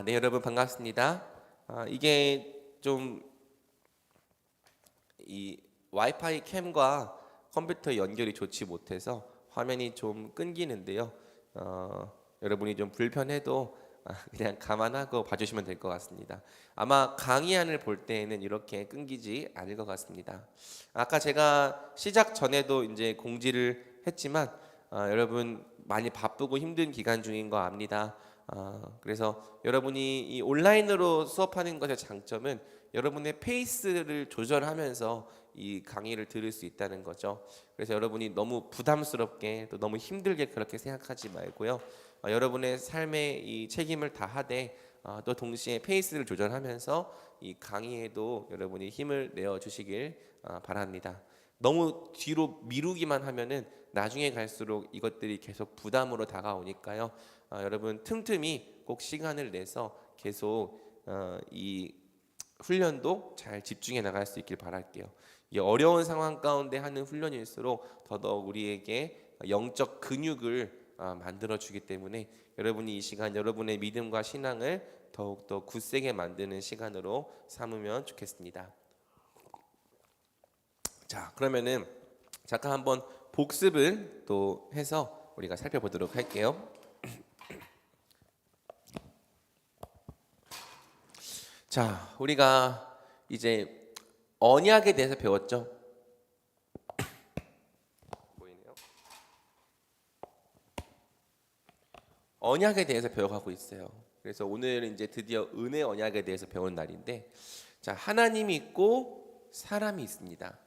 네, 여러분 반갑습니다. 이게 좀 이 와이파이 캠과 컴퓨터 연결이 좋지 못해서 화면이 좀 끊기는데요. 여러분이 좀 불편해도 그냥 감안하고 봐주시면 될 것 같습니다. 아마 강의안을 볼 때에는 이렇게 끊기지 않을 것 같습니다. 아까 제가 시작 전에도 이제 공지를 했지만 여러분 많이 바쁘고 힘든 기간 중인 거 압니다. 그래서 여러분이 이 온라인으로 수업하는 것의 장점은 여러분의 페이스를 조절하면서 이 강의를 들을 수 있다는 거죠. 그래서 여러분이 너무 부담스럽게 또 너무 힘들게 그렇게 생각하지 말고요. 여러분의 삶에 이 책임을 다하되 또 동시에 페이스를 조절하면서 이 강의에도 여러분이 힘을 내어 주시길 바랍니다. 너무 뒤로 미루기만 하면은 나중에 갈수록 이것들이 계속 부담으로 다가오니까요. 여러분 틈틈이 꼭 시간을 내서 계속 이 훈련도 잘 집중해 나갈 수 있길 바랄게요. 이 어려운 상황 가운데 하는 훈련일수록 더더욱 우리에게 영적 근육을 만들어 주기 때문에 여러분이 이 시간 여러분의 믿음과 신앙을 더욱더 굳세게 만드는 시간으로 삼으면 좋겠습니다. 자, 그러면은 잠깐 한번 복습을 또 해서 우리가 살펴보도록 할게요. 자, 우리가 이제 언약에 대해서 배웠죠. 보이네요. 언약에 대해서 배워가고 있어요. 그래서 오늘 이제 드디어 은혜 언약에 대해서 배우는 날인데, 자, 하나님이 있고 사람이 있습니다.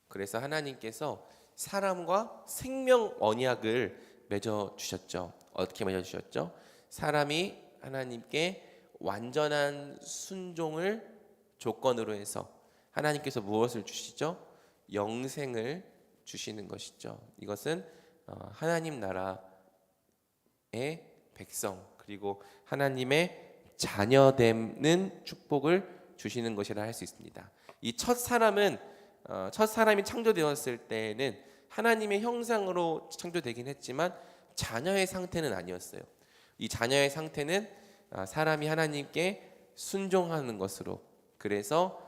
그래서 하나님께서 사람과 생명 언약을 맺어 주셨죠. 어떻게 맺어 주셨죠? 사람이 하나님께 완전한 순종을 조건으로 해서 하나님께서 무엇을 주시죠? 영생을 주시는 것이죠. 이것은 하나님 나라의 백성 그리고 하나님의 자녀됨는 축복을 주시는 것이라 할 수 있습니다. 이 첫 사람이 창조되었을 때는 하나님의 형상으로 창조되긴 했지만 자녀의 상태는 아니었어요. 이 자녀의 상태는 사람이 하나님께 순종하는 것으로, 그래서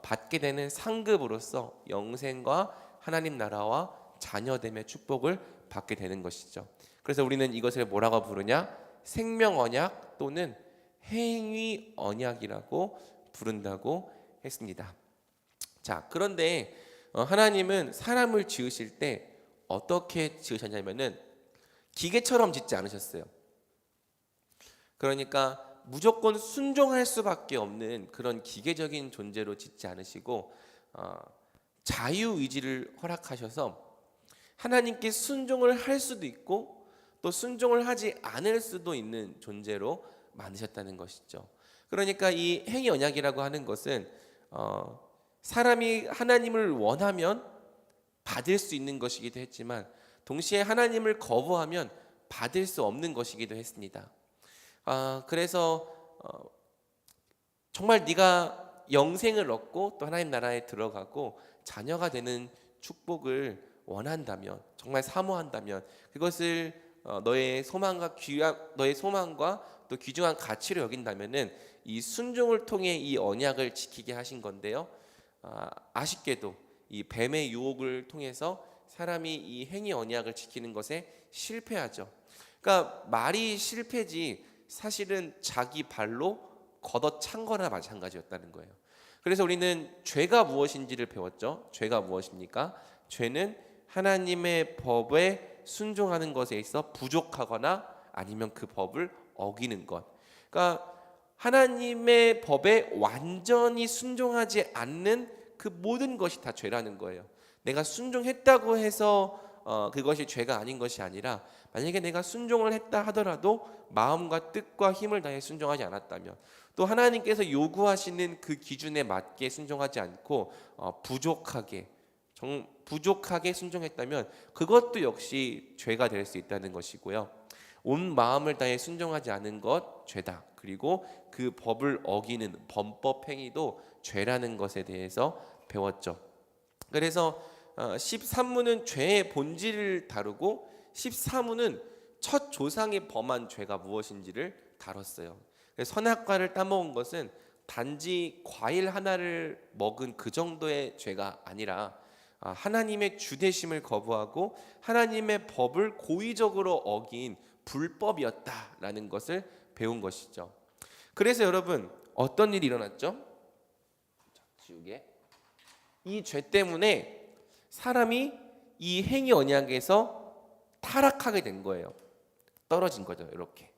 받게 되는 상급으로서 영생과 하나님 나라와 자녀됨의 축복을 받게 되는 것이죠. 그래서 우리는 이것을 뭐라고 부르냐? 생명 언약 또는 행위 언약이라고 부른다고 했습니다. 자, 그런데 하나님은 사람을 지으실 때 어떻게 지으셨냐면은 기계처럼 짓지 않으셨어요. 그러니까 무조건 순종할 수밖에 없는 그런 기계적인 존재로 짓지 않으시고 자유의지를 허락하셔서 하나님께 순종을 할 수도 있고 또 순종을 하지 않을 수도 있는 존재로 만드셨다는 것이죠. 그러니까 이 행위 언약이라고 하는 것은 사람이 하나님을 원하면 받을 수 있는 것이기도 했지만 동시에 하나님을 거부하면 받을 수 없는 것이기도 했습니다. 그래서 정말 네가 영생을 얻고 또 하나님 나라에 들어가고 자녀가 되는 축복을 원한다면, 정말 사모한다면 그것을 너의 소망과 또 귀중한 가치로 여긴다면은 이 순종을 통해 이 언약을 지키게 하신 건데요. 아쉽게도 이 뱀의 유혹을 통해서 사람이 이 행위 언약을 지키는 것에 실패하죠. 그러니까 말이 실패지 사실은 자기 발로 걷어찬 거나 마찬가지였다는 거예요. 그래서 우리는 죄가 무엇인지를 배웠죠. 죄가 무엇입니까? 죄는 하나님의 법에 순종하는 것에 있어 부족하거나 아니면 그 법을 어기는 것. 그러니까 하나님의 법에 완전히 순종하지 않는 그 모든 것이 다 죄라는 거예요. 내가 순종했다고 해서 그것이 죄가 아닌 것이 아니라, 만약에 내가 순종을 했다 하더라도 마음과 뜻과 힘을 다해 순종하지 않았다면, 또 하나님께서 요구하시는 그 기준에 맞게 순종하지 않고 부족하게 순종했다면 그것도 역시 죄가 될 수 있다는 것이고요. 온 마음을 다해 순종하지 않은 것 죄다. 그리고 그 법을 어기는 범법 행위도 죄라는 것에 대해서 배웠죠. 그래서 13무는 죄의 본질을 다루고 14무는 첫 조상이 범한 죄가 무엇인지를 다뤘어요. 선악과를 따먹은 것은 단지 과일 하나를 먹은 그 정도의 죄가 아니라 하나님의 주되심을 거부하고 하나님의 법을 고의적으로 어긴 불법이었다라는 것을 배운 것이죠. 그래서 여러분 어떤 일이 일어났죠? 지우개. 이 죄 때문에 사람이 이 행위 언약에서 타락하게 된 거예요. 떨어진 거죠. 이렇게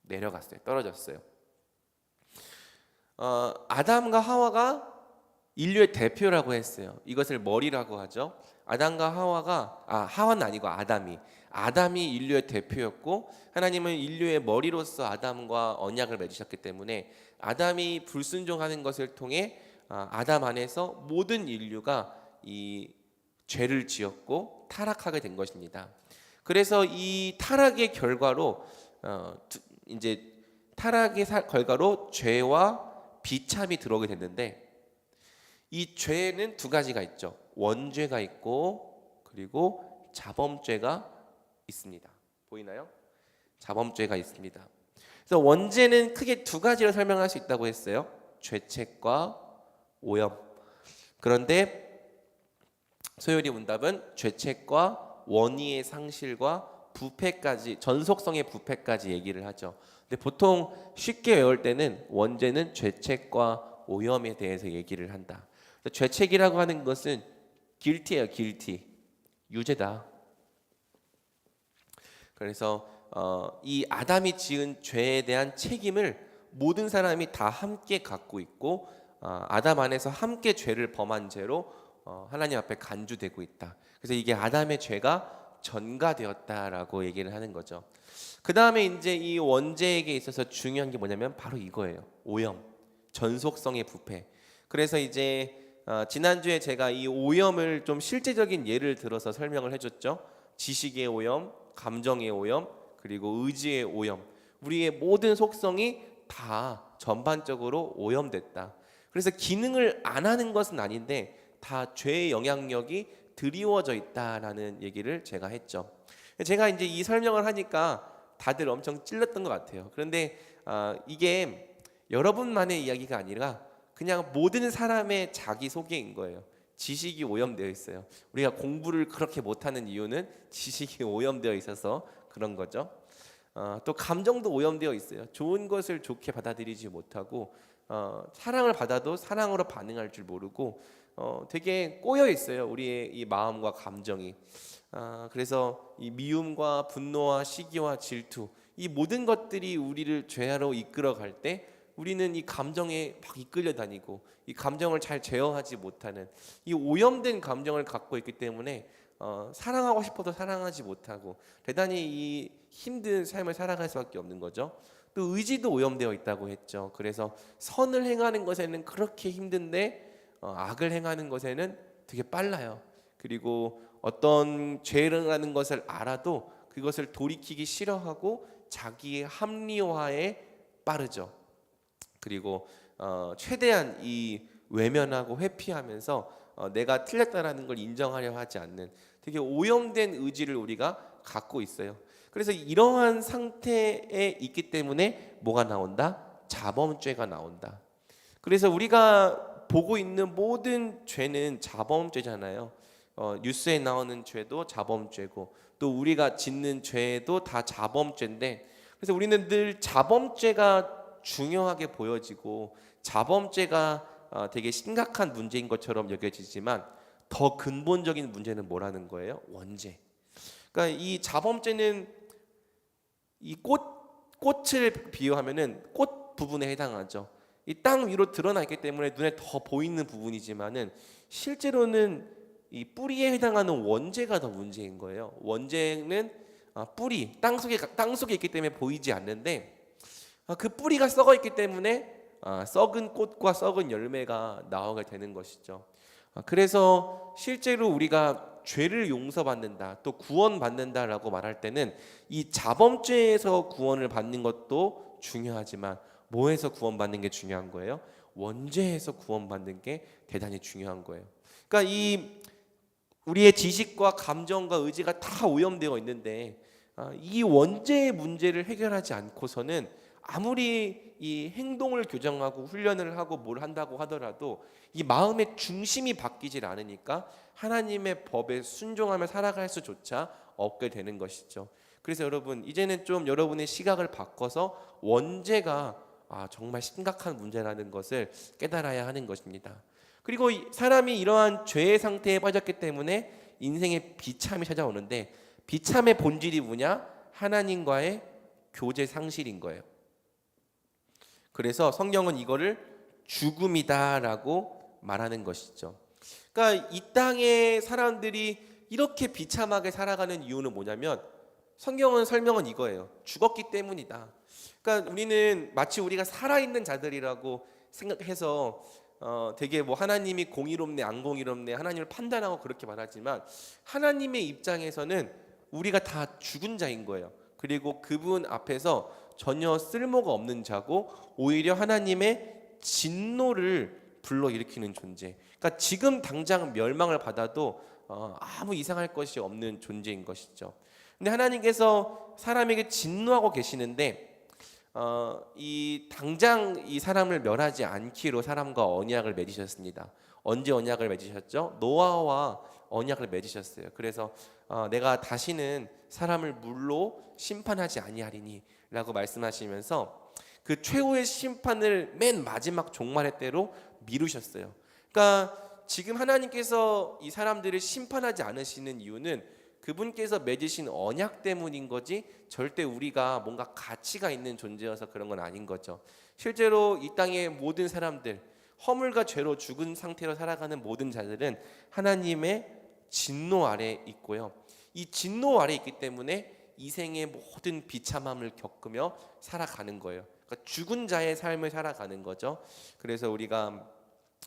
내려갔어요. 떨어졌어요. 아담과 하와가 인류의 대표라고 했어요. 이것을 머리라고 하죠. 아담과 하와가 하와는 아니고 아담이 인류의 대표였고 하나님은 인류의 머리로서 아담과 언약을 맺으셨기 때문에 아담이 불순종하는 것을 통해 아담 안에서 모든 인류가 이 죄를 지었고 타락하게 된 것입니다. 그래서 이 타락의 결과로 이제 타락의 결과로 죄와 비참이 들어오게 됐는데 이 죄는 두 가지가 있죠. 원죄가 있고 그리고 자범죄가 있습니다. 보이나요? 자범죄가 있습니다. 그래서 원죄는 크게 두 가지로 설명할 수 있다고 했어요. 죄책과 오염. 그런데 소요리 문답은 죄책과 원의의 상실과 부패까지, 전속성의 부패까지 얘기를 하죠. 근데 보통 쉽게 외울 때는 원죄는 죄책과 오염에 대해서 얘기를 한다. 죄책이라고 하는 것은 guilty예요. guilty. 유죄다. 그래서 이 아담이 지은 죄에 대한 책임을 모든 사람이 다 함께 갖고 있고 아담 안에서 함께 죄를 범한 죄로 하나님 앞에 간주되고 있다. 그래서 이게 아담의 죄가 전가되었다라고 얘기를 하는 거죠. 그 다음에 이제 이 원죄에게 있어서 중요한 게 뭐냐면 바로 이거예요. 오염, 전속성의 부패. 그래서 이제 지난주에 제가 이 오염을 좀 실제적인 예를 들어서 설명을 해줬죠. 지식의 오염, 감정의 오염, 그리고 의지의 오염. 우리의 모든 속성이 다 전반적으로 오염됐다. 그래서 기능을 안 하는 것은 아닌데 다 죄의 영향력이 드리워져 있다라는 얘기를 제가 했죠. 제가 이제 이 설명을 하니까 다들 엄청 찔렸던 것 같아요. 그런데 이게 여러분만의 이야기가 아니라 그냥 모든 사람의 자기소개인 거예요. 지식이 오염되어 있어요. 우리가 공부를 그렇게 못하는 이유는 지식이 오염되어 있어서 그런 거죠. 또 감정도 오염되어 있어요. 좋은 것을 좋게 받아들이지 못하고 사랑을 받아도 사랑으로 반응할 줄 모르고 되게 꼬여 있어요. 우리의 이 마음과 감정이. 그래서 이 미움과 분노와 시기와 질투, 이 모든 것들이 우리를 죄하러 이끌어갈 때 우리는 이 감정에 막 이끌려 다니고 이 감정을 잘 제어하지 못하는 이 오염된 감정을 갖고 있기 때문에 사랑하고 싶어도 사랑하지 못하고 대단히 이 힘든 삶을 살아갈 수밖에 없는 거죠. 또 의지도 오염되어 있다고 했죠. 그래서 선을 행하는 것에는 그렇게 힘든데 악을 행하는 것에는 되게 빨라요. 그리고 어떤 죄를 하는 것을 알아도 그것을 돌이키기 싫어하고 자기의 합리화에 빠르죠. 그리고 최대한 이 외면하고 회피하면서 내가 틀렸다라는 걸 인정하려 하지 않는 되게 오염된 의지를 우리가 갖고 있어요. 그래서 이러한 상태에 있기 때문에 뭐가 나온다? 자범죄가 나온다. 그래서 우리가 보고 있는 모든 죄는 자범죄잖아요. 뉴스에 나오는 죄도 자범죄고 또 우리가 짓는 죄도 다 자범죄인데 그래서 우리는 늘 자범죄가 중요하게 보여지고 자범죄가 되게 심각한 문제인 것처럼 여겨지지만 더 근본적인 문제는 뭐라는 거예요? 원죄. 그러니까 이 자범죄는 이 꽃을 비유하면은 꽃 부분에 해당하죠. 이 땅 위로 드러나 있기 때문에 눈에 더 보이는 부분이지만은 실제로는 이 뿌리에 해당하는 원죄가 더 문제인 거예요. 원죄는 뿌리, 땅 속에 있기 때문에 보이지 않는데 그 뿌리가 썩어 있기 때문에 썩은 꽃과 썩은 열매가 나오게 되는 것이죠. 그래서 실제로 우리가 죄를 용서받는다, 또 구원받는다라고 말할 때는 이 자범죄에서 구원을 받는 것도 중요하지만 뭐에서 구원받는 게 중요한 거예요? 원죄에서 구원받는 게 대단히 중요한 거예요. 그러니까 이 우리의 지식과 감정과 의지가 다 오염되어 있는데 이 원죄의 문제를 해결하지 않고서는 아무리 이 행동을 교정하고 훈련을 하고 뭘 한다고 하더라도 이 마음의 중심이 바뀌질 않으니까 하나님의 법에 순종하며 살아갈 수조차 없게 되는 것이죠. 그래서 여러분, 이제는 좀 여러분의 시각을 바꿔서 원죄가 정말 심각한 문제라는 것을 깨달아야 하는 것입니다. 그리고 사람이 이러한 죄의 상태에 빠졌기 때문에 인생에 비참이 찾아오는데, 비참의 본질이 뭐냐? 하나님과의 교제 상실인 거예요. 그래서 성경은 이거를 죽음이다라고 말하는 것이죠. 그러니까 이 땅의 사람들이 이렇게 비참하게 살아가는 이유는 뭐냐면, 성경은 설명은 이거예요. 죽었기 때문이다. 그러니까 우리는 마치 우리가 살아있는 자들이라고 생각해서 되게 뭐 하나님이 공의롭네 안 공의롭네 하나님을 판단하고 그렇게 말하지만, 하나님의 입장에서는 우리가 다 죽은 자인 거예요. 그리고 그분 앞에서 전혀 쓸모가 없는 자고 오히려 하나님의 진노를 불러일으키는 존재. 그러니까 지금 당장 멸망을 받아도 아무 이상할 것이 없는 존재인 것이죠. 근데 하나님께서 사람에게 진노하고 계시는데 이 당장 이 사람을 멸하지 않기로 사람과 언약을 맺으셨습니다. 언제 언약을 맺으셨죠? 노아와 언약을 맺으셨어요. 그래서 내가 다시는 사람을 물로 심판하지 아니하리니 라고 말씀하시면서 그 최후의 심판을 맨 마지막 종말의 때로 미루셨어요. 그러니까 지금 하나님께서 이 사람들을 심판하지 않으시는 이유는 그분께서 맺으신 언약 때문인 거지, 절대 우리가 뭔가 가치가 있는 존재여서 그런 건 아닌 거죠. 실제로 이 땅의 모든 사람들, 허물과 죄로 죽은 상태로 살아가는 모든 자들은 하나님의 진노 아래 있고요. 이 진노 아래 있기 때문에 이 생의 모든 비참함을 겪으며 살아가는 거예요. 그러니까 죽은 자의 삶을 살아가는 거죠. 그래서 우리가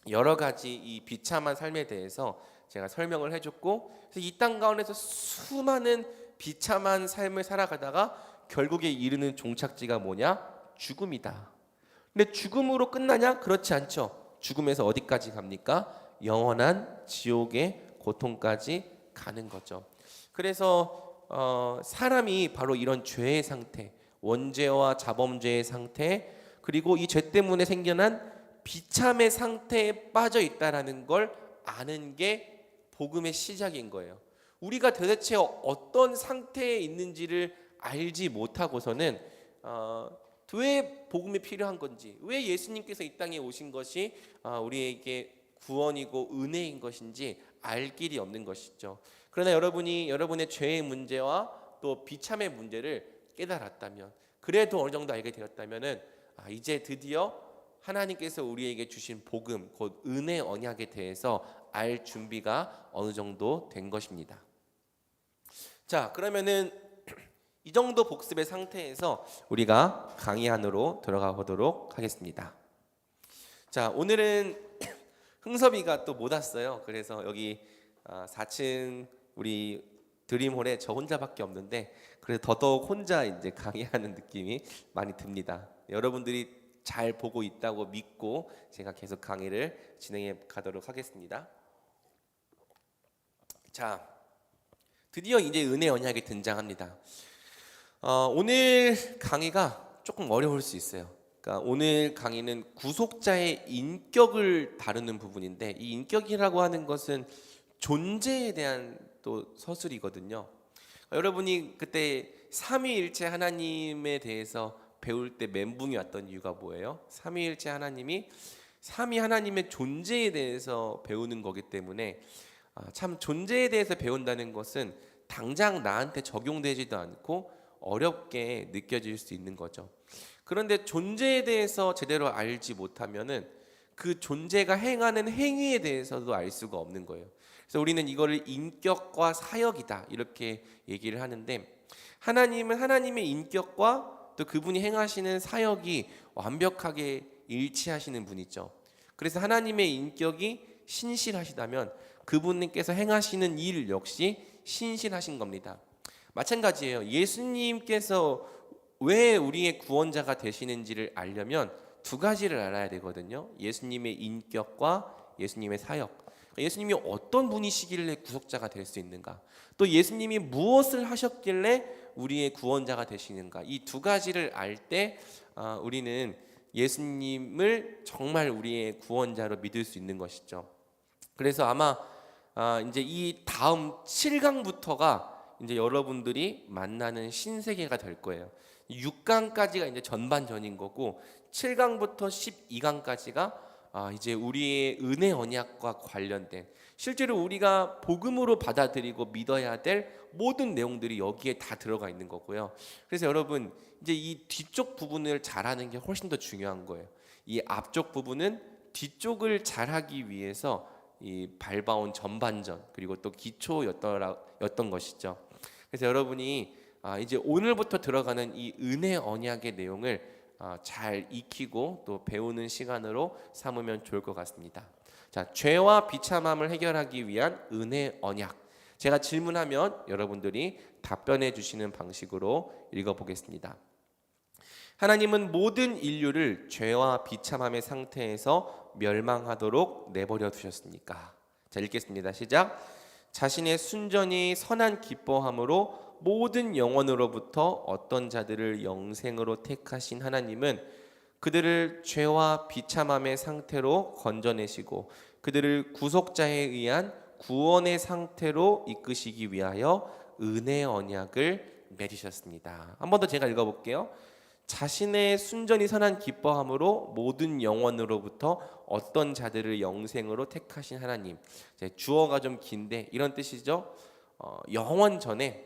여러 가지 이 비참한 삶에 대해서 제가 설명을 해줬고, 이 땅 가운데서 수많은 비참한 삶을 살아가다가 결국에 이르는 종착지가 뭐냐? 죽음이다. 근데 죽음으로 끝나냐? 그렇지 않죠. 죽음에서 어디까지 갑니까? 영원한 지옥의 고통까지 가는 거죠. 그래서 사람이 바로 이런 죄의 상태, 원죄와 자범죄의 상태, 그리고 이 죄 때문에 생겨난 비참의 상태에 빠져 있다라는 걸 아는 게 복음의 시작인 거예요. 우리가 도대체 어떤 상태에 있는지를 알지 못하고서는 왜 복음이 필요한 건지, 왜 예수님께서 이 땅에 오신 것이 우리에게 구원이고 은혜인 것인지 알 길이 없는 것이죠. 그러나 여러분이 여러분의 죄의 문제와 또 비참의 문제를 깨달았다면, 그래도 어느 정도 알게 되었다면은 이제 드디어 하나님께서 우리에게 주신 복음, 곧 은혜 언약에 대해서 알 준비가 어느 정도 된 것입니다. 자, 그러면은 이 정도 복습의 상태에서 우리가 강의 안으로 들어가 보도록 하겠습니다. 자, 오늘은 흥섭이가 또 못 왔어요. 그래서 여기 4층 우리 드림홀에 저 혼자밖에 없는데, 그래서 더더욱 혼자 이제 강의하는 느낌이 많이 듭니다. 여러분들이 잘 보고 있다고 믿고 제가 계속 강의를 진행해 가도록 하겠습니다. 자, 드디어 이제 은혜 언약이 등장합니다. 오늘 강의가 조금 어려울 수 있어요. 그러니까 오늘 강의는 구속자의 인격을 다루는 부분인데, 이 인격이라고 하는 것은 존재에 대한 또 서술이거든요. 여러분이 그때 삼위일체 하나님에 대해서 배울 때 멘붕이 왔던 이유가 뭐예요? 삼위일체 하나님이 삼위 하나님의 존재에 대해서 배우는 거기 때문에 참 존재에 대해서 배운다는 것은 당장 나한테 적용되지도 않고 어렵게 느껴질 수 있는 거죠. 그런데 존재에 대해서 제대로 알지 못하면은 그 존재가 행하는 행위에 대해서도 알 수가 없는 거예요. 그래서 우리는 이거를 인격과 사역이다 이렇게 얘기를 하는데, 하나님은 하나님의 인격과 또 그분이 행하시는 사역이 완벽하게 일치하시는 분이죠. 그래서 하나님의 인격이 신실하시다면 그분께서 행하시는 일 역시 신실하신 겁니다. 마찬가지예요. 예수님께서 왜 우리의 구원자가 되시는지를 알려면 두 가지를 알아야 되거든요. 예수님의 인격과 예수님의 사역. 예수님이 어떤 분이시길래 구속자가 될 수 있는가, 또 예수님이 무엇을 하셨길래 우리의 구원자가 되시는가, 이 두 가지를 알 때 우리는 예수님을 정말 우리의 구원자로 믿을 수 있는 것이죠. 그래서 아마 이제 이 다음 7강부터가 이제 여러분들이 만나는 신세계가 될 거예요. 6강까지가 이제 전반전인 거고 7강부터 12강까지가 이제 우리의 은혜 언약과 관련된, 실제로 우리가 복음으로 받아들이고 믿어야 될 모든 내용들이 여기에 다 들어가 있는 거고요. 그래서 여러분, 이제 이 뒤쪽 부분을 잘하는 게 훨씬 더 중요한 거예요. 이 앞쪽 부분은 뒤쪽을 잘하기 위해서 이 밟아온 전반전 그리고 또 기초였던 것이죠. 그래서 여러분이 이제 오늘부터 들어가는 이 은혜 언약의 내용을 잘 익히고 또 배우는 시간으로 삼으면 좋을 것 같습니다. 자, 죄와 비참함을 해결하기 위한 은혜 언약. 제가 질문하면 여러분들이 답변해 주시는 방식으로 읽어보겠습니다. 하나님은 모든 인류를 죄와 비참함의 상태에서 멸망하도록 내버려 두셨습니까? 자, 읽겠습니다. 시작. 자신의 순전히 선한 기뻐함으로 모든 영혼으로부터 어떤 자들을 영생으로 택하신 하나님은 그들을 죄와 비참함의 상태로 건져내시고 그들을 구속자에 의한 구원의 상태로 이끄시기 위하여 은혜 언약을 맺으셨습니다. 한 번 더 제가 읽어볼게요. 자신의 순전히 선한 기뻐함으로 모든 영혼으로부터 어떤 자들을 영생으로 택하신 하나님. 주어가 좀 긴데 이런 뜻이죠. 영원 전에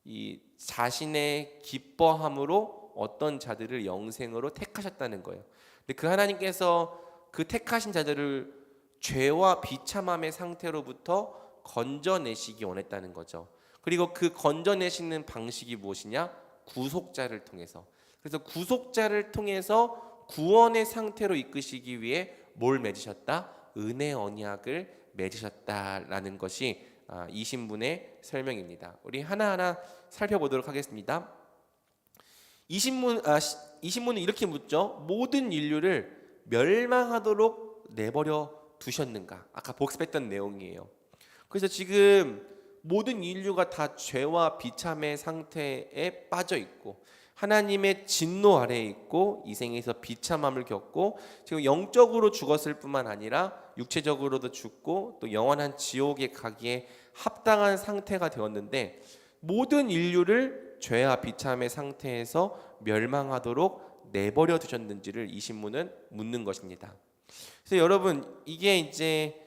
이 자신의 기뻐함으로 어떤 자들을 영생으로 택하셨다는 거예요. 근데 그 하나님께서 그 택하신 자들을 죄와 비참함의 상태로부터 건져내시기 원했다는 거죠. 그리고 그 건져내시는 방식이 무엇이냐? 구속자를 통해서. 그래서 구속자를 통해서 구원의 상태로 이끄시기 위해 뭘 맺으셨다? 은혜 언약을 맺으셨다라는 것이 이 신문의 설명입니다. 우리 하나하나 살펴보도록 하겠습니다. 이 신문은 이렇게 묻죠. 모든 인류를 멸망하도록 내버려 두셨는가? 아까 복습했던 내용이에요. 그래서 지금 모든 인류가 다 죄와 비참의 상태에 빠져 있고 하나님의 진노 아래에 있고 이 생에서 비참함을 겪고 지금 영적으로 죽었을 뿐만 아니라 육체적으로도 죽고 또 영원한 지옥에 가기에 합당한 상태가 되었는데 모든 인류를 죄와 비참의 상태에서 멸망하도록 내버려 두셨는지를 이 신문은 묻는 것입니다. 그래서 여러분, 이게 이제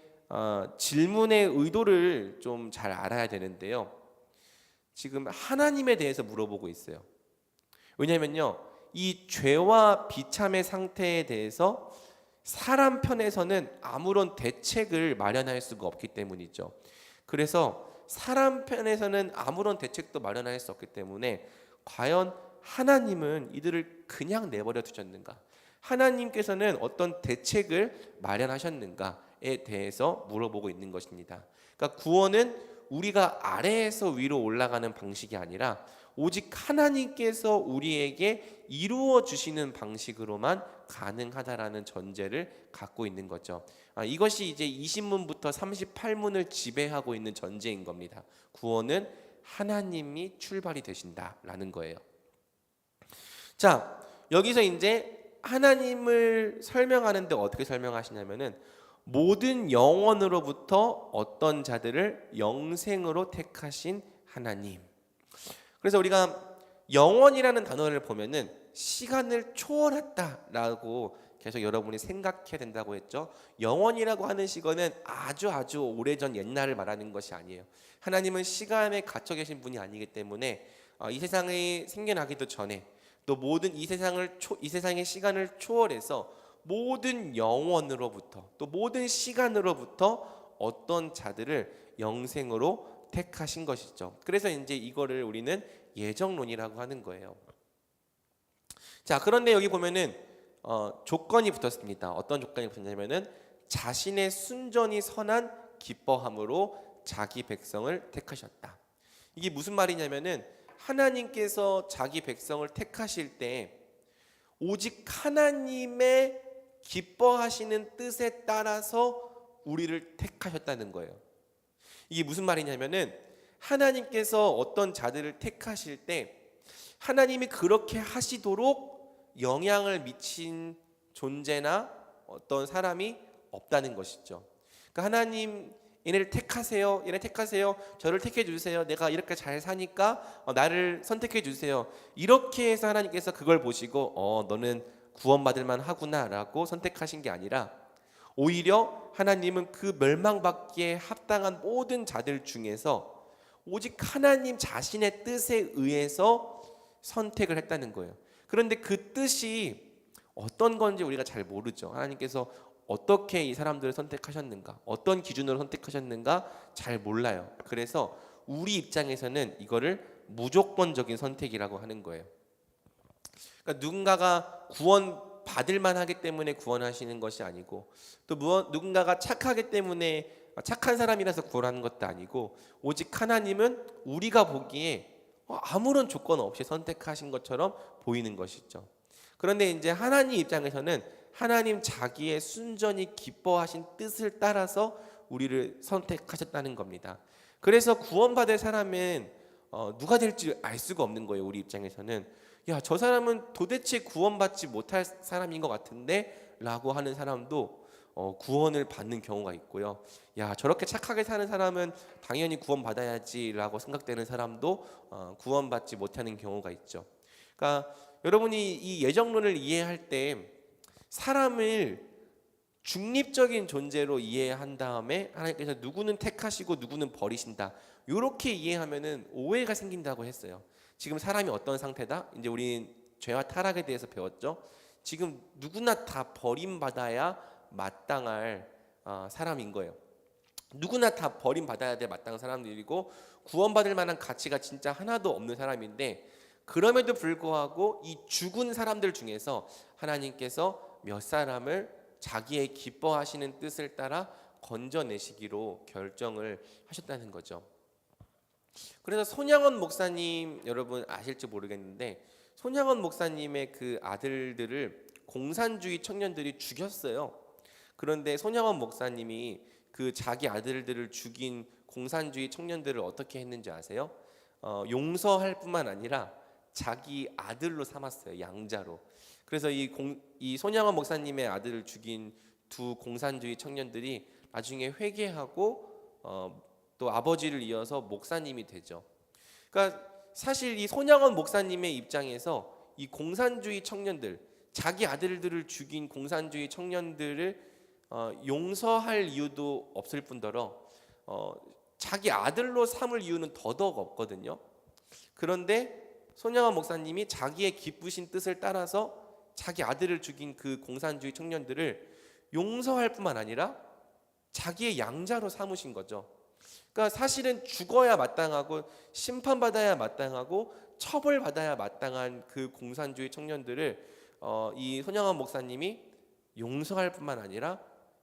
질문의 의도를 좀 잘 알아야 되는데요. 지금 하나님에 대해서 물어보고 있어요. 왜냐면요, 이 죄와 비참의 상태에 대해서 사람 편에서는 아무런 대책을 마련할 수가 없기 때문이죠. 그래서 사람 편에서는 아무런 대책도 마련할 수 없기 때문에 과연 하나님은 이들을 그냥 내버려 두셨는가? 하나님께서는 어떤 대책을 마련하셨는가에 대해서 물어보고 있는 것입니다. 그러니까 구원은 우리가 아래에서 위로 올라가는 방식이 아니라 오직 하나님께서 우리에게 이루어 주시는 방식으로만 가능하다라는 전제를 갖고 있는 거죠. 이것이 이제 20문부터 38문을 지배하고 있는 전제인 겁니다. 구원은 하나님이 출발이 되신다라는 거예요. 자, 여기서 이제 하나님을 설명하는데 어떻게 설명하시냐면은 모든 영혼으로부터 어떤 자들을 영생으로 택하신 하나님. 그래서 우리가 영원이라는 단어를 보면은 시간을 초월했다라고 계속 여러분이 생각해야 된다고 했죠. 영원이라고 하는 시간은 아주 오래전 옛날을 말하는 것이 아니에요. 하나님은 시간에 갇혀 계신 분이 아니기 때문에 이 세상이 생겨나기도 전에 또 모든 이 세상의 시간을 초월해서 모든 영혼으로부터 또 모든 시간으로부터 어떤 자들을 영생으로 택하신 것이죠. 그래서 이제 이거를 우리는 예정론이라고 하는 거예요. 자, 그런데 여기 보면은 조건이 붙었습니다. 어떤 조건이 붙었냐면은 자신의 순전히 선한 기뻐함으로 자기 백성을 택하셨다. 이게 무슨 말이냐면은 하나님께서 자기 백성을 택하실 때 오직 하나님의 기뻐하시는 뜻에 따라서 우리를 택하셨다는 거예요. 이게 무슨 말이냐면은 하나님께서 어떤 자들을 택하실 때 하나님이 그렇게 하시도록 영향을 미친 존재나 어떤 사람이 없다는 것이죠. 그러니까 하나님, 얘네를 택하세요, 얘네 택하세요, 저를 택해 주세요, 내가 이렇게 잘 사니까 나를 선택해 주세요, 이렇게 해서 하나님께서 그걸 보시고 너는 구원받을 만하구나 라고 선택하신 게 아니라, 오히려 하나님은 그 멸망받기에 합당한 모든 자들 중에서 오직 하나님 자신의 뜻에 의해서 선택을 했다는 거예요. 그런데 그 뜻이 어떤 건지 우리가 잘 모르죠. 하나님께서 어떻게 이 사람들을 선택하셨는가, 어떤 기준으로 선택하셨는가 잘 몰라요. 그래서 우리 입장에서는 이거를 무조건적인 선택이라고 하는 거예요. 그러니까 누군가가 구원 받을 만하기 때문에 구원하시는 것이 아니고, 또 누군가가 착하기 때문에 착한 사람이라서 구원하는 것도 아니고, 오직 하나님은 우리가 보기에 아무런 조건 없이 선택하신 것처럼 보이는 것이죠. 그런데 이제 하나님 입장에서는 하나님 자기의 순전히 기뻐하신 뜻을 따라서 우리를 선택하셨다는 겁니다. 그래서 구원받을 사람은 누가 될지 알 수가 없는 거예요. 우리 입장에서는 야, 저 사람은 도대체 구원받지 못할 사람인 것 같은데 라고 하는 사람도 구원을 받는 경우가 있고요. 야, 저렇게 착하게 사는 사람은 당연히 구원받아야지 라고 생각되는 사람도 구원받지 못하는 경우가 있죠. 그러니까 여러분이 이 예정론을 이해할 때 사람을 중립적인 존재로 이해한 다음에 하나님께서 누구는 택하시고 누구는 버리신다, 이렇게 이해하면은 오해가 생긴다고 했어요. 지금 사람이 어떤 상태다? 이제 우리는 죄와 타락에 대해서 배웠죠. 지금 누구나 다 버림받아야 마땅할 사람인 거예요. 누구나 다 버림받아야 될 마땅한 사람들이고 구원받을 만한 가치가 진짜 하나도 없는 사람인데, 그럼에도 불구하고 이 죽은 사람들 중에서 하나님께서 몇 사람을 자기의 기뻐하시는 뜻을 따라 건져내시기로 결정을 하셨다는 거죠. 그래서 손양원 목사님, 여러분 아실지 모르겠는데 손양원 목사님의 그 아들들을 공산주의 청년들이 죽였어요. 그런데 손양원 목사님이 그 자기 아들들을 죽인 공산주의 청년들을 어떻게 했는지 아세요? 용서할 뿐만 아니라 자기 아들로 삼았어요. 양자로. 그래서 이 손양원 목사님의 아들을 죽인 두 공산주의 청년들이 나중에 회개하고 또 아버지를 이어서 목사님이 되죠. 그러니까 사실 이 손양원 목사님의 입장에서 이 공산주의 청년들, 자기 아들들을 죽인 공산주의 청년들을 용서할 이유도 없을 뿐더러 자기 아들로 삼을 이유는 더더욱 없거든요. 그런데 손양원 목사님이 자기의 기쁘신 뜻을 따라서 자기 아들을 죽인 그 공산주의 청년들을 용서할 뿐만 아니라 자기의 양자로 삼으신 거죠. 그러니까 사실은 죽어야 마땅하고 심판받아야 마땅하고 처벌받아야 마땅한 그 공산주의 청년들을 이 손양원 목사님이 용서할 뿐만 아니라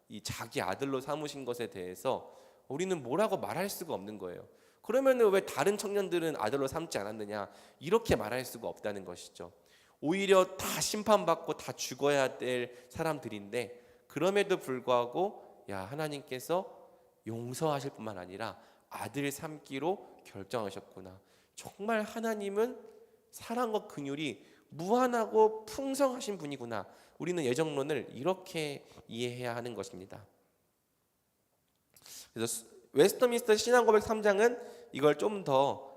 이 자기 아들로 삼으신 것에 대해서 우리는 뭐라고 말할 수가 없는 거예요. 그러면 왜 다른 청년들은 아들로 삼지 않았느냐, 이렇게 말할 수가 없다는 것이죠. 오히려 다 심판받고 다 죽어야 될 사람들인데 그럼에도 불구하고 하나님께서 용서하실 뿐만 아니라 아들 삼기로 결정하셨구나. 정말 하나님은 사랑과 긍휼이 무한하고 풍성하신 분이구나. 우리는 예정론을 이렇게 이해해야 하는 것입니다. 그래서 웨스터민스터 신앙고백 3장은 이걸 좀 더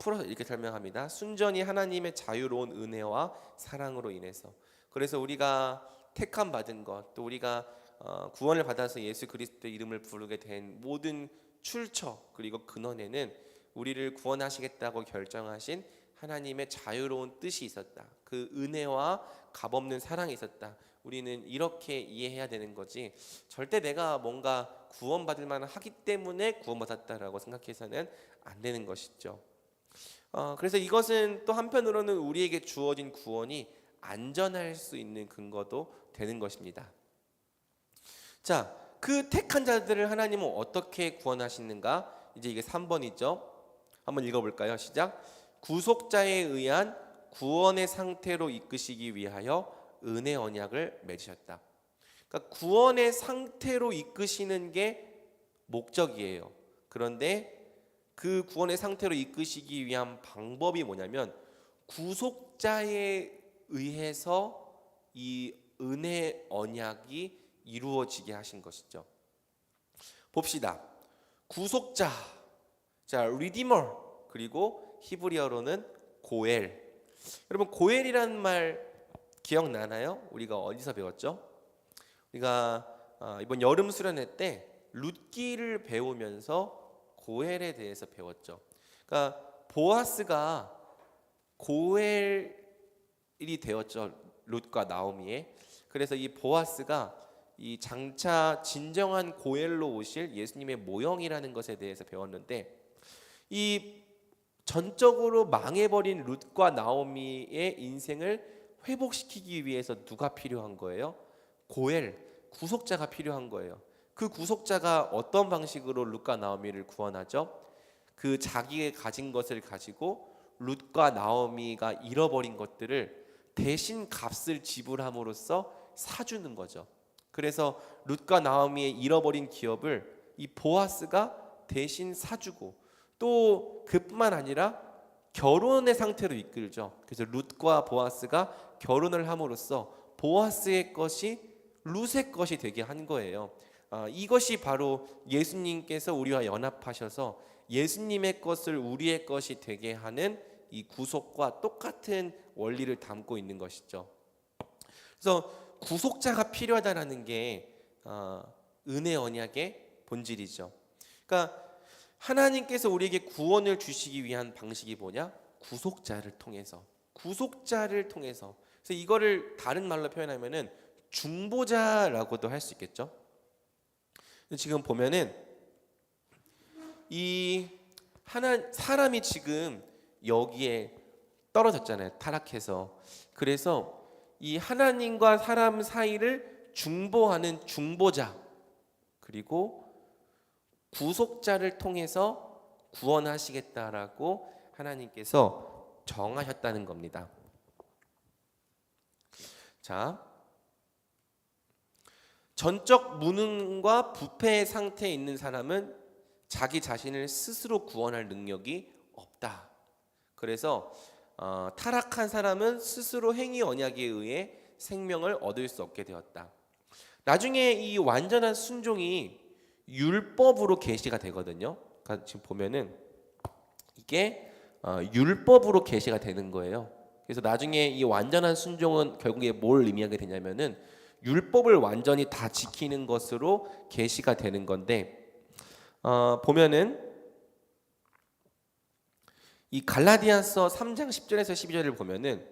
풀어서 이렇게 설명합니다. 순전히 하나님의 자유로운 은혜와 사랑으로 인해서. 그래서 우리가 택함 받은 것, 또 우리가 구원을 받아서 예수 그리스도의 이름을 부르게 된 모든 출처 그리고 근원에는 우리를 구원하시겠다고 결정하신 하나님의 자유로운 뜻이 있었다. 그 은혜와 값없는 사랑이 있었다. 우리는 이렇게 이해해야 되는 거지, 절대 내가 뭔가 구원받을 만하기 때문에 구원받았다라고 생각해서는 안 되는 것이죠. 그래서 이것은 또 한편으로는 우리에게 주어진 구원이 안전할 수 있는 근거도 되는 것입니다. 자, 그 택한 자들을 하나님은 어떻게 구원하시는가? 이제 이게 3번이죠. 한번 읽어볼까요? 시작. 구속자에 의한 구원의 상태로 이끄시기 위하여 은혜 언약을 맺으셨다. 그러니까 구원의 상태로 이끄시는 게 목적이에요. 그런데 그 구원의 상태로 이끄시기 위한 방법이 뭐냐면 구속자에 의해서 이 은혜 언약이 이루어지게 하신 것이죠. 봅시다. 구속자, 자, 리디머, 그리고 히브리어로는 고엘. 여러분, 고엘이라는 말 기억나나요? 우리가 어디서 배웠죠? 우리가 이번 여름 수련회 때 룻기를 배우면서 고엘에 대해서 배웠죠. 그러니까 보아스가 고엘이 되었죠. 룻과 나오미의. 그래서 이 보아스가 이 장차 진정한 고엘로 오실 예수님의 모형이라는 것에 대해서 배웠는데, 이 전적으로 망해버린 룻과 나오미의 인생을 회복시키기 위해서 누가 필요한 거예요? 고엘, 구속자가 필요한 거예요. 그 구속자가 어떤 방식으로 룻과 나오미를 구원하죠? 그 자기의 가진 것을 가지고 룻과 나오미가 잃어버린 것들을 대신 값을 지불함으로써 사주는 거죠. 그래서 룻과 나오미의 잃어버린 기업을 이 보아스가 대신 사주고, 또 그뿐만 아니라 결혼의 상태로 이끌죠. 그래서 룻과 보아스가 결혼을 함으로써 보아스의 것이 룻의 것이 되게 한 거예요. 이것이 바로 예수님께서 우리와 연합하셔서 예수님의 것을 우리의 것이 되게 하는 이 구속과 똑같은 원리를 담고 있는 것이죠. 그래서 구속자가 필요하다는 게 은혜 언약의 본질이죠. 그러니까 하나님께서 우리에게 구원을 주시기 위한 방식이 뭐냐? 구속자를 통해서. 구속자를 통해서. 그래서 이거를 다른 말로 표현하면은 중보자라고도 할 수 있겠죠. 지금 보면은 이 사람이 지금 여기에 떨어졌잖아요. 타락해서. 그래서 이 하나님과 사람 사이를 중보하는 중보자, 그리고 구속자를 통해서 구원하시겠다라고 하나님께서 정하셨다는 겁니다. 자, 전적 무능과 부패의 상태에 있는 사람은 자기 자신을 스스로 구원할 능력이 없다. 그래서 타락한 사람은 스스로 행위 언약에 의해 생명을 얻을 수 없게 되었다. 나중에 이 완전한 순종이 율법으로 계시가 되거든요. 그러니까 지금 보면은 이게 율법으로 계시가 되는 거예요. 그래서 나중에 이 완전한 순종은 결국에 뭘 의미하게 되냐면은 율법을 완전히 다 지키는 것으로 계시가 되는 건데, 보면은 이 갈라디아서 3장 10절에서 12절을 보면은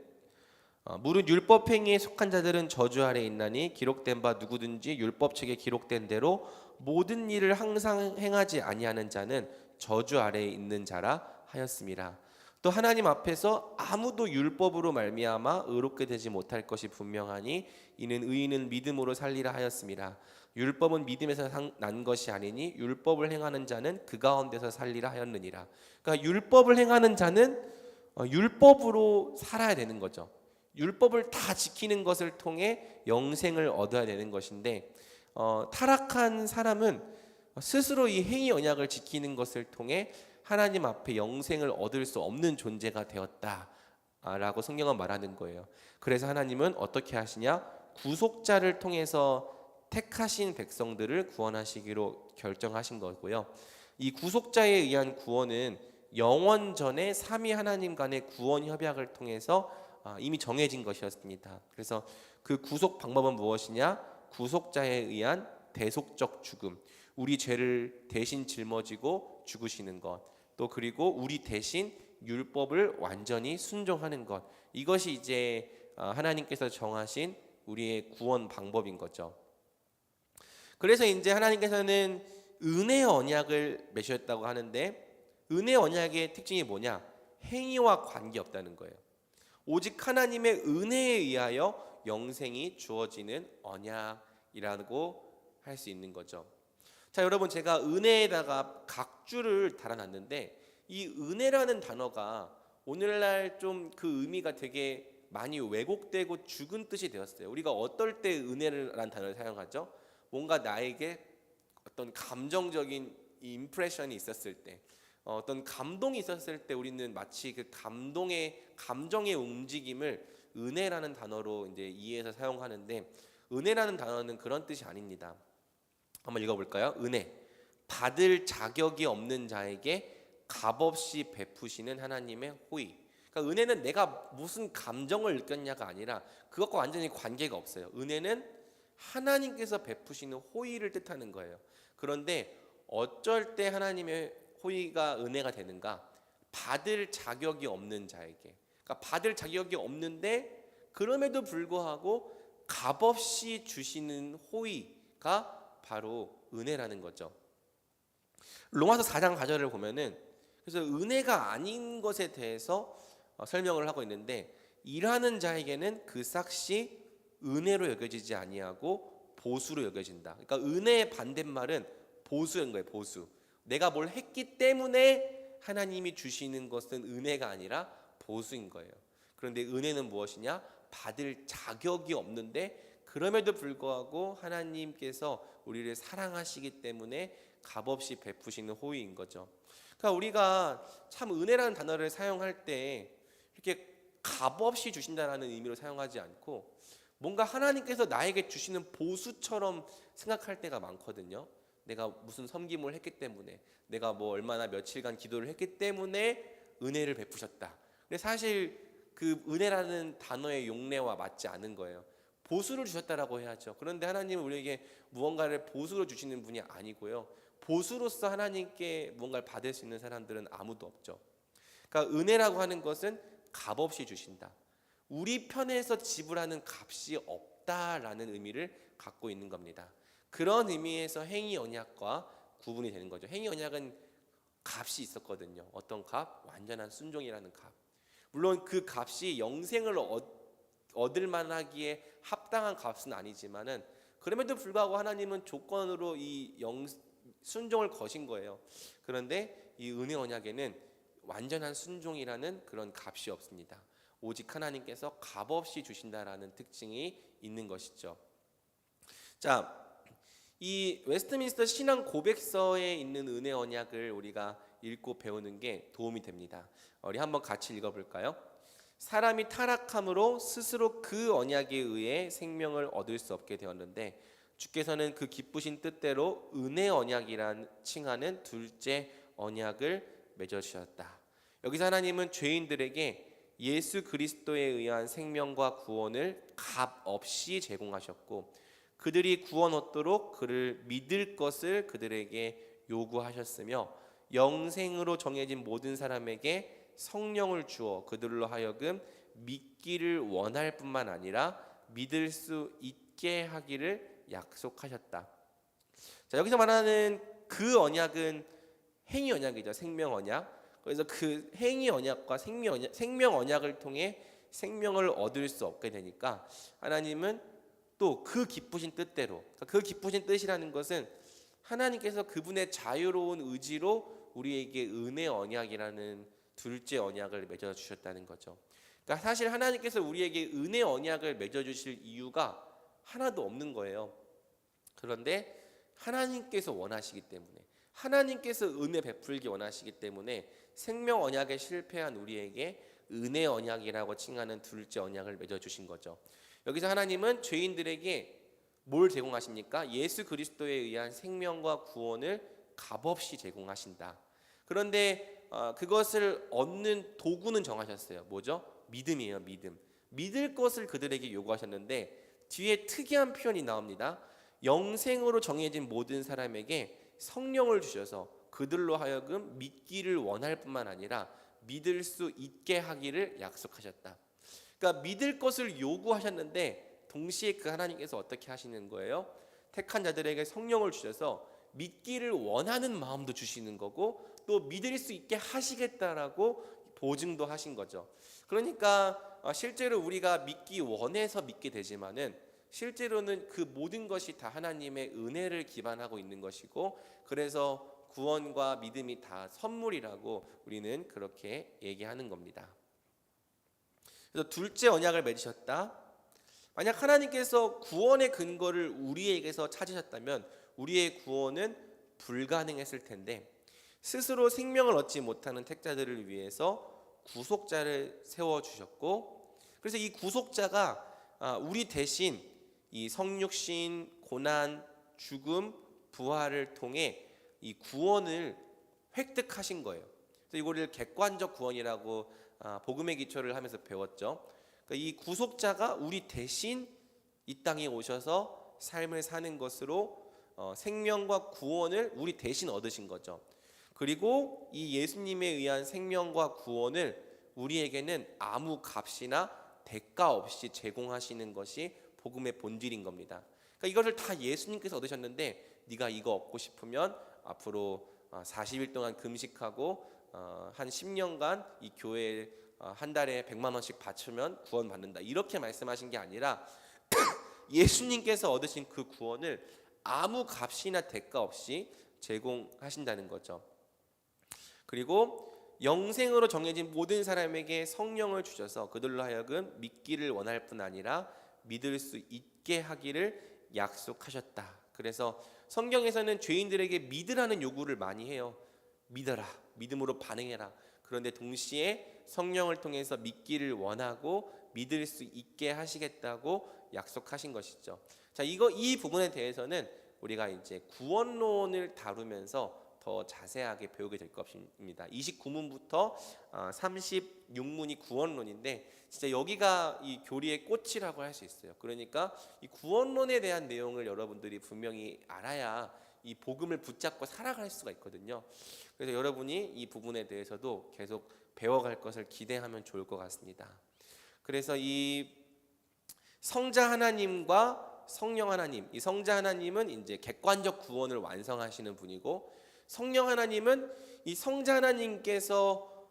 무릇 율법 행위에 속한 자들은 저주 아래 있나니 기록된 바 누구든지 율법책에 기록된 대로 모든 일을 항상 행하지 아니하는 자는 저주 아래에 있는 자라 하였습니다. 또 하나님 앞에서 아무도 율법으로 말미암아 의롭게 되지 못할 것이 분명하니 이는 의인은 믿음으로 살리라 하였습니다. 율법은 믿음에서 난 것이 아니니 율법을 행하는 자는 그 가운데서 살리라 하였느니라. 그러니까 율법을 행하는 자는 율법으로 살아야 되는 거죠. 율법을 다 지키는 것을 통해 영생을 얻어야 되는 것인데, 타락한 사람은 스스로 이 행위 언약을 지키는 것을 통해 하나님 앞에 영생을 얻을 수 없는 존재가 되었다라고 성경은 말하는 거예요. 그래서 하나님은 어떻게 하시냐? 구속자를 통해서 택하신 백성들을 구원하시기로 결정하신 거고요. 이 구속자에 의한 구원은 영원전에 삼위 하나님 간의 구원 협약을 통해서 이미 정해진 것이었습니다. 그래서 그 구속 방법은 무엇이냐? 구속자에 의한 대속적 죽음, 우리 죄를 대신 짊어지고 죽으시는 것, 또 그리고 우리 대신 율법을 완전히 순종하는 것, 이것이 이제 하나님께서 정하신 우리의 구원 방법인 거죠. 그래서 이제 하나님께서는 은혜 언약을 맺으셨다고 하는데, 은혜 언약의 특징이 뭐냐? 행위와 관계없다는 거예요. 오직 하나님의 은혜에 의하여 영생이 주어지는 언약이라고 할 수 있는 거죠. 자, 여러분, 제가 은혜에다가 각주를 달아놨는데, 이 은혜라는 단어가 오늘날 좀 그 의미가 되게 많이 왜곡되고 죽은 뜻이 되었어요. 우리가 어떨 때 은혜라는 단어를 사용하죠? 뭔가 나에게 어떤 감정적인 임프레션이 있었을 때, 어떤 감동이 있었을 때 우리는 마치 그 감정의 움직임을 은혜라는 단어로 이제 이해해서 사용하는데, 은혜라는 단어는 그런 뜻이 아닙니다. 한번 읽어볼까요? 은혜, 받을 자격이 없는 자에게 값없이 베푸시는 하나님의 호의. 그러니까 은혜는 내가 무슨 감정을 느꼈냐가 아니라 그것과 완전히 관계가 없어요. 은혜는 하나님께서 베푸시는 호의를 뜻하는 거예요. 그런데 어쩔 때 하나님의 호의가 은혜가 되는가? 받을 자격이 없는 자에게. 그러니까 받을 자격이 없는데 그럼에도 불구하고 값없이 주시는 호의가 바로 은혜라는 거죠. 로마서 4장 4절을 보면은, 그래서 은혜가 아닌 것에 대해서 설명을 하고 있는데, 일하는 자에게는 그 삭시 은혜로 여겨지지 아니하고 보수로 여겨진다. 그러니까 은혜의 반대말은 보수인 거예요. 보수. 내가 뭘 했기 때문에 하나님이 주시는 것은 은혜가 아니라 보수인 거예요. 그런데 은혜는 무엇이냐? 받을 자격이 없는데 그럼에도 불구하고 하나님께서 우리를 사랑하시기 때문에 값없이 베푸시는 호의인 거죠. 그러니까 우리가 참 은혜라는 단어를 사용할 때 이렇게 값없이 주신다라는 의미로 사용하지 않고 뭔가 하나님께서 나에게 주시는 보수처럼 생각할 때가 많거든요. 내가 무슨 섬김을 했기 때문에, 내가 뭐 얼마나 며칠간 기도를 했기 때문에 은혜를 베푸셨다. 근데 사실 그 은혜라는 단어의 용례와 맞지 않은 거예요. 보수를 주셨다라고 해야죠. 그런데 하나님은 우리에게 무언가를 보수로 주시는 분이 아니고요. 보수로서 하나님께 무언가를 받을 수 있는 사람들은 아무도 없죠. 그러니까 은혜라고 하는 것은 값없이 주신다. 우리 편에서 지불하는 값이 없다라는 의미를 갖고 있는 겁니다. 그런 의미에서 행위 언약과 구분이 되는 거죠. 행위 언약은 값이 있었거든요. 어떤 값? 완전한 순종이라는 값. 물론 그 값이 영생을 얻을 만하기에 합당한 값은 아니지만은 그럼에도 불구하고 하나님은 조건으로 이 순종을 거신 거예요. 그런데 이 은혜 언약에는 완전한 순종이라는 그런 값이 없습니다. 오직 하나님께서 값없이 주신다라는 특징이 있는 것이죠. 자, 이 웨스트민스터 신앙 고백서에 있는 은혜 언약을 우리가 읽고 배우는 게 도움이 됩니다. 우리 한번 같이 읽어볼까요? 사람이 타락함으로 스스로 그 언약에 의해 생명을 얻을 수 없게 되었는데 주께서는 그 기쁘신 뜻대로 은혜 언약이란 칭하는 둘째 언약을 맺어주셨다. 여기서 하나님은 죄인들에게 예수 그리스도에 의한 생명과 구원을 값없이 제공하셨고 그들이 구원 얻도록 그를 믿을 것을 그들에게 요구하셨으며 영생으로 정해진 모든 사람에게 성령을 주어 그들로 하여금 믿기를 원할 뿐만 아니라 믿을 수 있게 하기를 약속하셨다. 자, 여기서 말하는 그 언약은 행위 언약이죠. 생명 언약. 그래서 그 행위 언약과 생명 언약을 통해 생명을 얻을 수 없게 되니까 하나님은 또 그 기쁘신 뜻대로, 그 기쁘신 뜻이라는 것은 하나님께서 그분의 자유로운 의지로 우리에게 은혜 언약이라는 둘째 언약을 맺어 주셨다는 거죠. 그러니까 사실 하나님께서 우리에게 은혜 언약을 맺어 주실 이유가 하나도 없는 거예요. 그런데 하나님께서 원하시기 때문에, 하나님께서 은혜 베풀기 원하시기 때문에 생명 언약에 실패한 우리에게 은혜 언약이라고 칭하는 둘째 언약을 맺어 주신 거죠. 여기서 하나님은 죄인들에게 뭘 제공하십니까? 예수 그리스도에 의한 생명과 구원을 값없이 제공하신다. 그런데 그것을 얻는 도구는 정하셨어요. 뭐죠? 믿음이에요. 믿음. 믿을 것을 그들에게 요구하셨는데 뒤에 특이한 표현이 나옵니다. 영생으로 정해진 모든 사람에게 성령을 주셔서 그들로 하여금 믿기를 원할 뿐만 아니라 믿을 수 있게 하기를 약속하셨다. 그러니까 믿을 것을 요구하셨는데 동시에 그 하나님께서 어떻게 하시는 거예요? 택한 자들에게 성령을 주셔서 믿기를 원하는 마음도 주시는 거고 또 믿을 수 있게 하시겠다라고 보증도 하신 거죠. 그러니까 실제로 우리가 믿기 원해서 믿게 되지만은 실제로는 그 모든 것이 다 하나님의 은혜를 기반하고 있는 것이고 그래서 구원과 믿음이 다 선물이라고 우리는 그렇게 얘기하는 겁니다. 그래서 둘째 언약을 맺으셨다. 만약 하나님께서 구원의 근거를 우리에게서 찾으셨다면 우리의 구원은 불가능했을 텐데 스스로 생명을 얻지 못하는 택자들을 위해서 구속자를 세워주셨고, 그래서 이 구속자가 우리 대신 이 성육신, 고난, 죽음, 부활을 통해 이 구원을 획득하신 거예요. 그래서 이거를 객관적 구원이라고 복음의 기초를 하면서 배웠죠. 그러니까 이 구속자가 우리 대신 이 땅에 오셔서 삶을 사는 것으로 생명과 구원을 우리 대신 얻으신 거죠. 그리고 이 예수님에 의한 생명과 구원을 우리에게는 아무 값이나 대가 없이 제공하시는 것이 복음의 본질인 겁니다. 그러니까 이것을 다 예수님께서 얻으셨는데, 네가 이거 얻고 싶으면 앞으로 40일 동안 금식하고 한 10년간 이 교회에 한 달에 100만 원씩 바치면 구원받는다, 이렇게 말씀하신 게 아니라 예수님께서 얻으신 그 구원을 아무 값이나 대가 없이 제공하신다는 거죠. 그리고 영생으로 정해진 모든 사람에게 성령을 주셔서 그들로 하여금 믿기를 원할 뿐 아니라 믿을 수 있게 하기를 약속하셨다. 그래서 성경에서는 죄인들에게 믿으라는 요구를 많이 해요. 믿어라, 믿음으로 반응해라. 그런데 동시에 성령을 통해서 믿기를 원하고 믿을 수 있게 하시겠다고 약속하신 것이죠. 자, 이 부분에 대해서는 우리가 이제 구원론을 다루면서 더 자세하게 배우게 될 것입니다. 29문부터 36문이 구원론인데, 진짜 여기가 이 교리의 꽃이라고 할 수 있어요. 그러니까 이 구원론에 대한 내용을 여러분들이 분명히 알아야 이 복음을 붙잡고 살아갈 수가 있거든요. 그래서 여러분이 이 부분에 대해서도 계속 배워갈 것을 기대하면 좋을 것 같습니다. 그래서 이 성자 하나님과 성령 하나님, 이 성자 하나님은 이제 객관적 구원을 완성하시는 분이고, 성령 하나님은 이 성자 하나님께서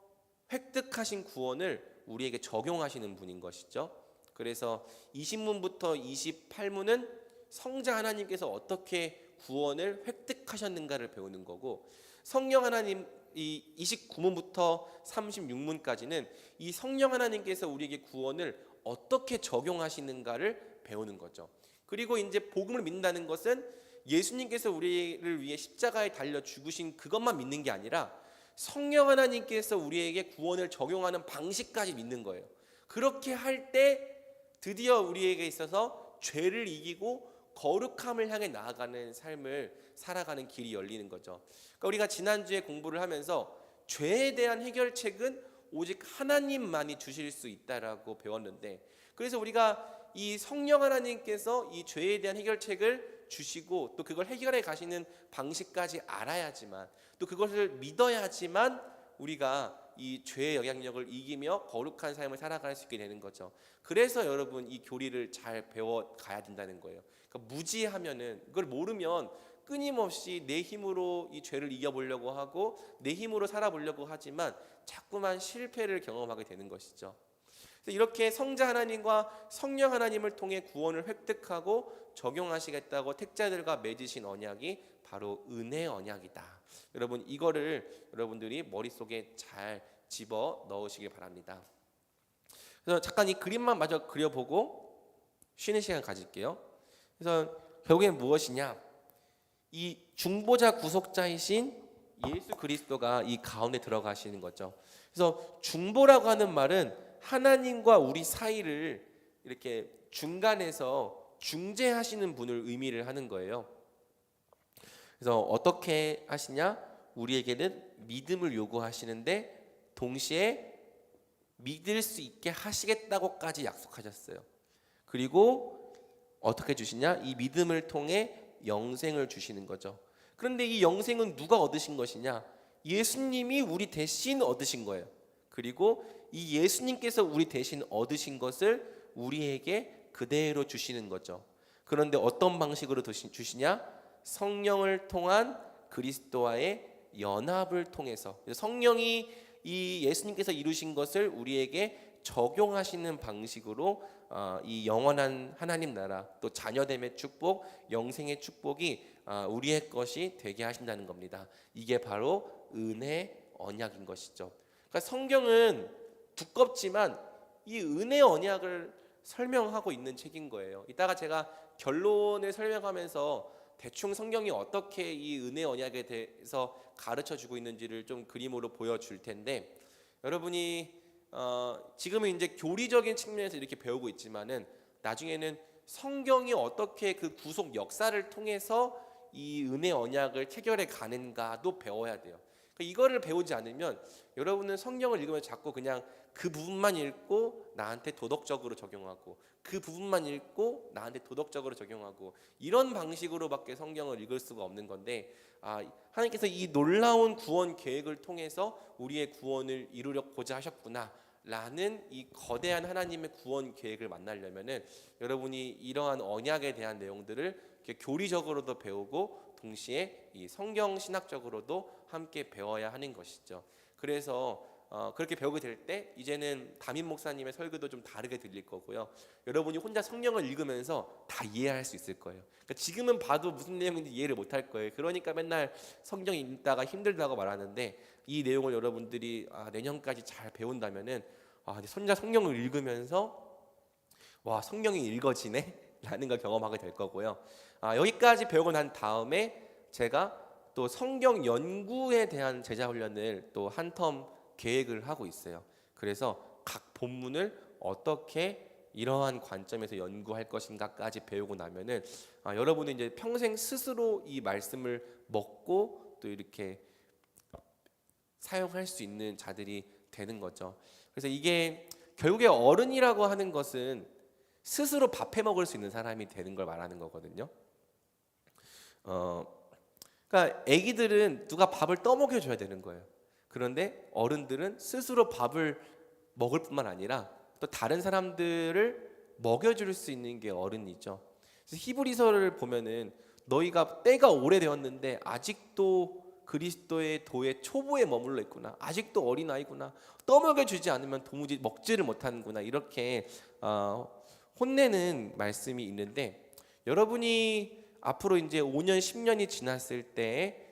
획득하신 구원을 우리에게 적용하시는 분인 것이죠. 그래서 20문부터 28문은 성자 하나님께서 어떻게 구원을 획득하셨는가를 배우는 거고, 성령 하나님 이 29문부터 36문까지는 이 성령 하나님께서 우리에게 구원을 어떻게 적용하시는가를 배우는 거죠. 그리고 이제 복음을 믿는다는 것은 예수님께서 우리를 위해 십자가에 달려 죽으신 그것만 믿는 게 아니라 성령 하나님께서 우리에게 구원을 적용하는 방식까지 믿는 거예요. 그렇게 할 때 드디어 우리에게 있어서 죄를 이기고 거룩함을 향해 나아가는 삶을 살아가는 길이 열리는 거죠. 그러니까 우리가 지난주에 공부를 하면서 죄에 대한 해결책은 오직 하나님만이 주실 수 있다라고 배웠는데, 그래서 우리가 이 성령 하나님께서 이 죄에 대한 해결책을 주시고 또 그걸 해결해 가시는 방식까지 알아야지만, 또 그것을 믿어야지만 우리가 이 죄의 영향력을 이기며 거룩한 삶을 살아갈 수 있게 되는 거죠. 그래서 여러분 이 교리를 잘 배워 가야 된다는 거예요. 그러니까 무지하면은, 이걸 모르면 끊임없이 내 힘으로 이 죄를 이겨보려고 하고 내 힘으로 살아보려고 하지만 자꾸만 실패를 경험하게 되는 것이죠. 이렇게 성자 하나님과 성령 하나님을 통해 구원을 획득하고 적용하시겠다고 택자들과 맺으신 언약이 바로 은혜 언약이다. 여러분, 이거를 여러분들이 머릿속에 잘 집어 넣으시길 바랍니다. 그래서 잠깐 이 그림만 마저 그려보고 쉬는 시간 가질게요. 그래서 결국엔 무엇이냐? 이 중보자 구속자이신 예수 그리스도가 이 가운데 들어가시는 거죠. 그래서 중보라고 하는 말은 하나님과 우리 사이를 이렇게 중간에서 중재하시는 분을 의미를 하는 거예요. 그래서 어떻게 하시냐? 우리에게는 믿음을 요구하시는데 동시에 믿을 수 있게 하시겠다고까지 약속하셨어요. 그리고 어떻게 주시냐? 이 믿음을 통해 영생을 주시는 거죠. 그런데 이 영생은 누가 얻으신 것이냐? 예수님이 우리 대신 얻으신 거예요. 그리고 이 예수님께서 우리 대신 얻으신 것을 우리에게 그대로 주시는 거죠. 그런데 어떤 방식으로 주시냐? 성령을 통한 그리스도와의 연합을 통해서, 성령이 이 예수님께서 이루신 것을 우리에게 적용하시는 방식으로 이 영원한 하나님 나라, 또 자녀됨의 축복, 영생의 축복이 우리의 것이 되게 하신다는 겁니다. 이게 바로 은혜 언약인 것이죠. 그러니까 성경은 두껍지만 이 은혜 언약을 설명하고 있는 책인 거예요. 이따가 제가 결론을 설명하면서 대충 성경이 어떻게 이 은혜 언약에 대해서 가르쳐주고 있는지를 좀 그림으로 보여줄 텐데, 여러분이 지금은 이제 교리적인 측면에서 이렇게 배우고 있지만은 나중에는 성경이 어떻게 그 구속 역사를 통해서 이 은혜 언약을 체결해 가는가도 배워야 돼요. 이거를 배우지 않으면 여러분은 성경을 읽으면 자꾸 그냥 그 부분만 읽고 나한테 도덕적으로 적용하고, 그 부분만 읽고 나한테 도덕적으로 적용하고, 이런 방식으로밖에 성경을 읽을 수가 없는 건데, 하나님께서 이 놀라운 구원 계획을 통해서 우리의 구원을 이루려고자 하셨구나 라는 이 거대한 하나님의 구원 계획을 만나려면은 여러분이 이러한 언약에 대한 내용들을 교리적으로도 배우고 동시에 이 성경 신학적으로도 함께 배워야 하는 것이죠. 그래서 그렇게 배우게 될 때 이제는 담임 목사님의 설교도 좀 다르게 들릴 거고요. 여러분이 혼자 성경을 읽으면서 다 이해할 수 있을 거예요. 그러니까 지금은 봐도 무슨 내용인지 이해를 못할 거예요. 그러니까 맨날 성경 읽다가 힘들다고 말하는데, 이 내용을 여러분들이 내년까지 잘 배운다면은 혼자 성경을 읽으면서 와, 성경이 읽어지네 라는 걸 경험하게 될 거고요. 여기까지 배우고 난 다음에 제가 또 성경 연구에 대한 제자 훈련을 또 한 텀 계획을 하고 있어요. 그래서 각 본문을 어떻게 이러한 관점에서 연구할 것인가까지 배우고 나면은 여러분은 이제 평생 스스로 이 말씀을 먹고 또 이렇게 사용할 수 있는 자들이 되는 거죠. 그래서 이게 결국에 어른이라고 하는 것은 스스로 밥해 먹을 수 있는 사람이 되는 걸 말하는 거거든요. 그러니까 아기들은 누가 밥을 떠먹여 줘야 되는 거예요. 그런데 어른들은 스스로 밥을 먹을 뿐만 아니라 또 다른 사람들을 먹여줄 수 있는 게 어른이죠. 그래서 히브리서를 보면은 너희가 때가 오래되었는데 아직도 그리스도의 도의 초보에 머물러 있구나, 아직도 어린아이구나, 떠먹여주지 않으면 도무지 먹지를 못하는구나, 이렇게 혼내는 말씀이 있는데, 여러분이 앞으로 이제 5년 10년이 지났을 때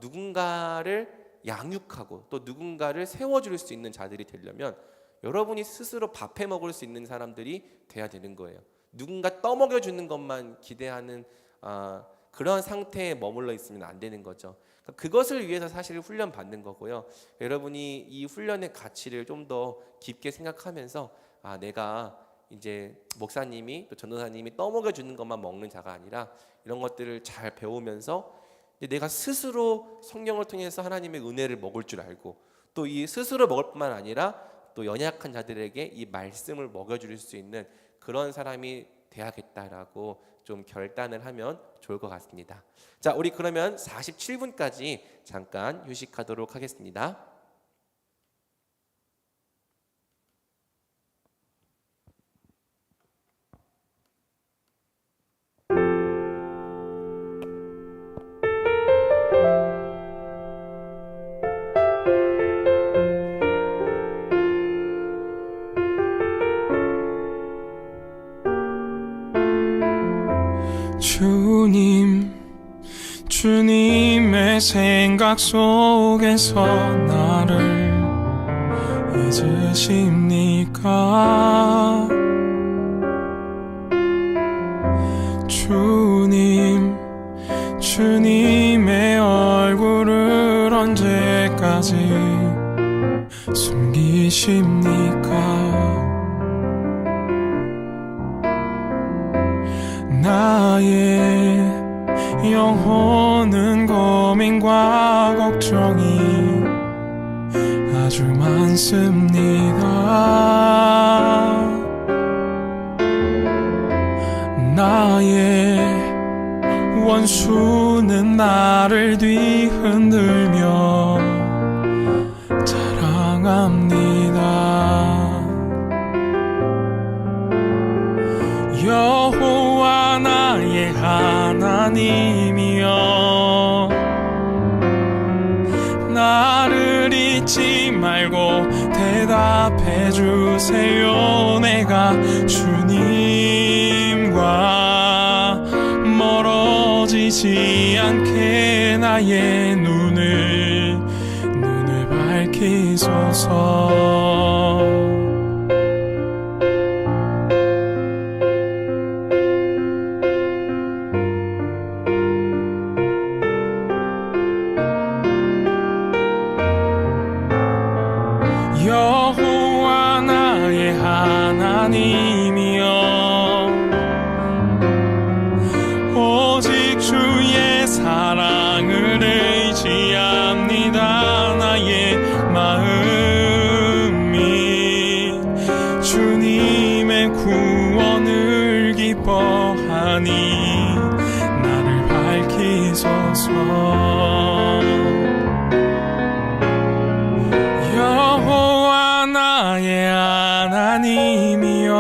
누군가를 양육하고 또 누군가를 세워줄 수 있는 자들이 되려면 여러분이 스스로 밥해 먹을 수 있는 사람들이 돼야 되는 거예요. 누군가 떠먹여주는 것만 기대하는 그런 상태에 머물러 있으면 안 되는 거죠. 그것을 위해서 사실 훈련 받는 거고요. 여러분이 이 훈련의 가치를 좀 더 깊게 생각하면서 내가 이제 목사님이 또 전도사님이 떠먹여주는 것만 먹는 자가 아니라 이런 것들을 잘 배우면서 내가 스스로 성경을 통해서 하나님의 은혜를 먹을 줄 알고, 또 이 스스로 먹을 뿐만 아니라 또 연약한 자들에게 이 말씀을 먹여줄 수 있는 그런 사람이 돼야겠다라고 좀 결단을 하면 좋을 것 같습니다. 자, 우리 그러면 47분까지 잠깐 휴식하도록 하겠습니다. 주님의 생각 속에서 나를 잊으십니까? 주님의 얼굴을 언제까지 숨기십니까? 나의 영혼은 고민과 걱정이 아주 많습니다. 나의 원수는 나를 뒤흔들며 자랑합니다. 여호와 나의 하나님이여, 나를 잊지 말고 대답해 주세요. 내가 주님과 멀어지지 않게 나의 눈을 밝히소서. 기뻐하니 나를 밝히소서. 여호와 나의 하나님이여,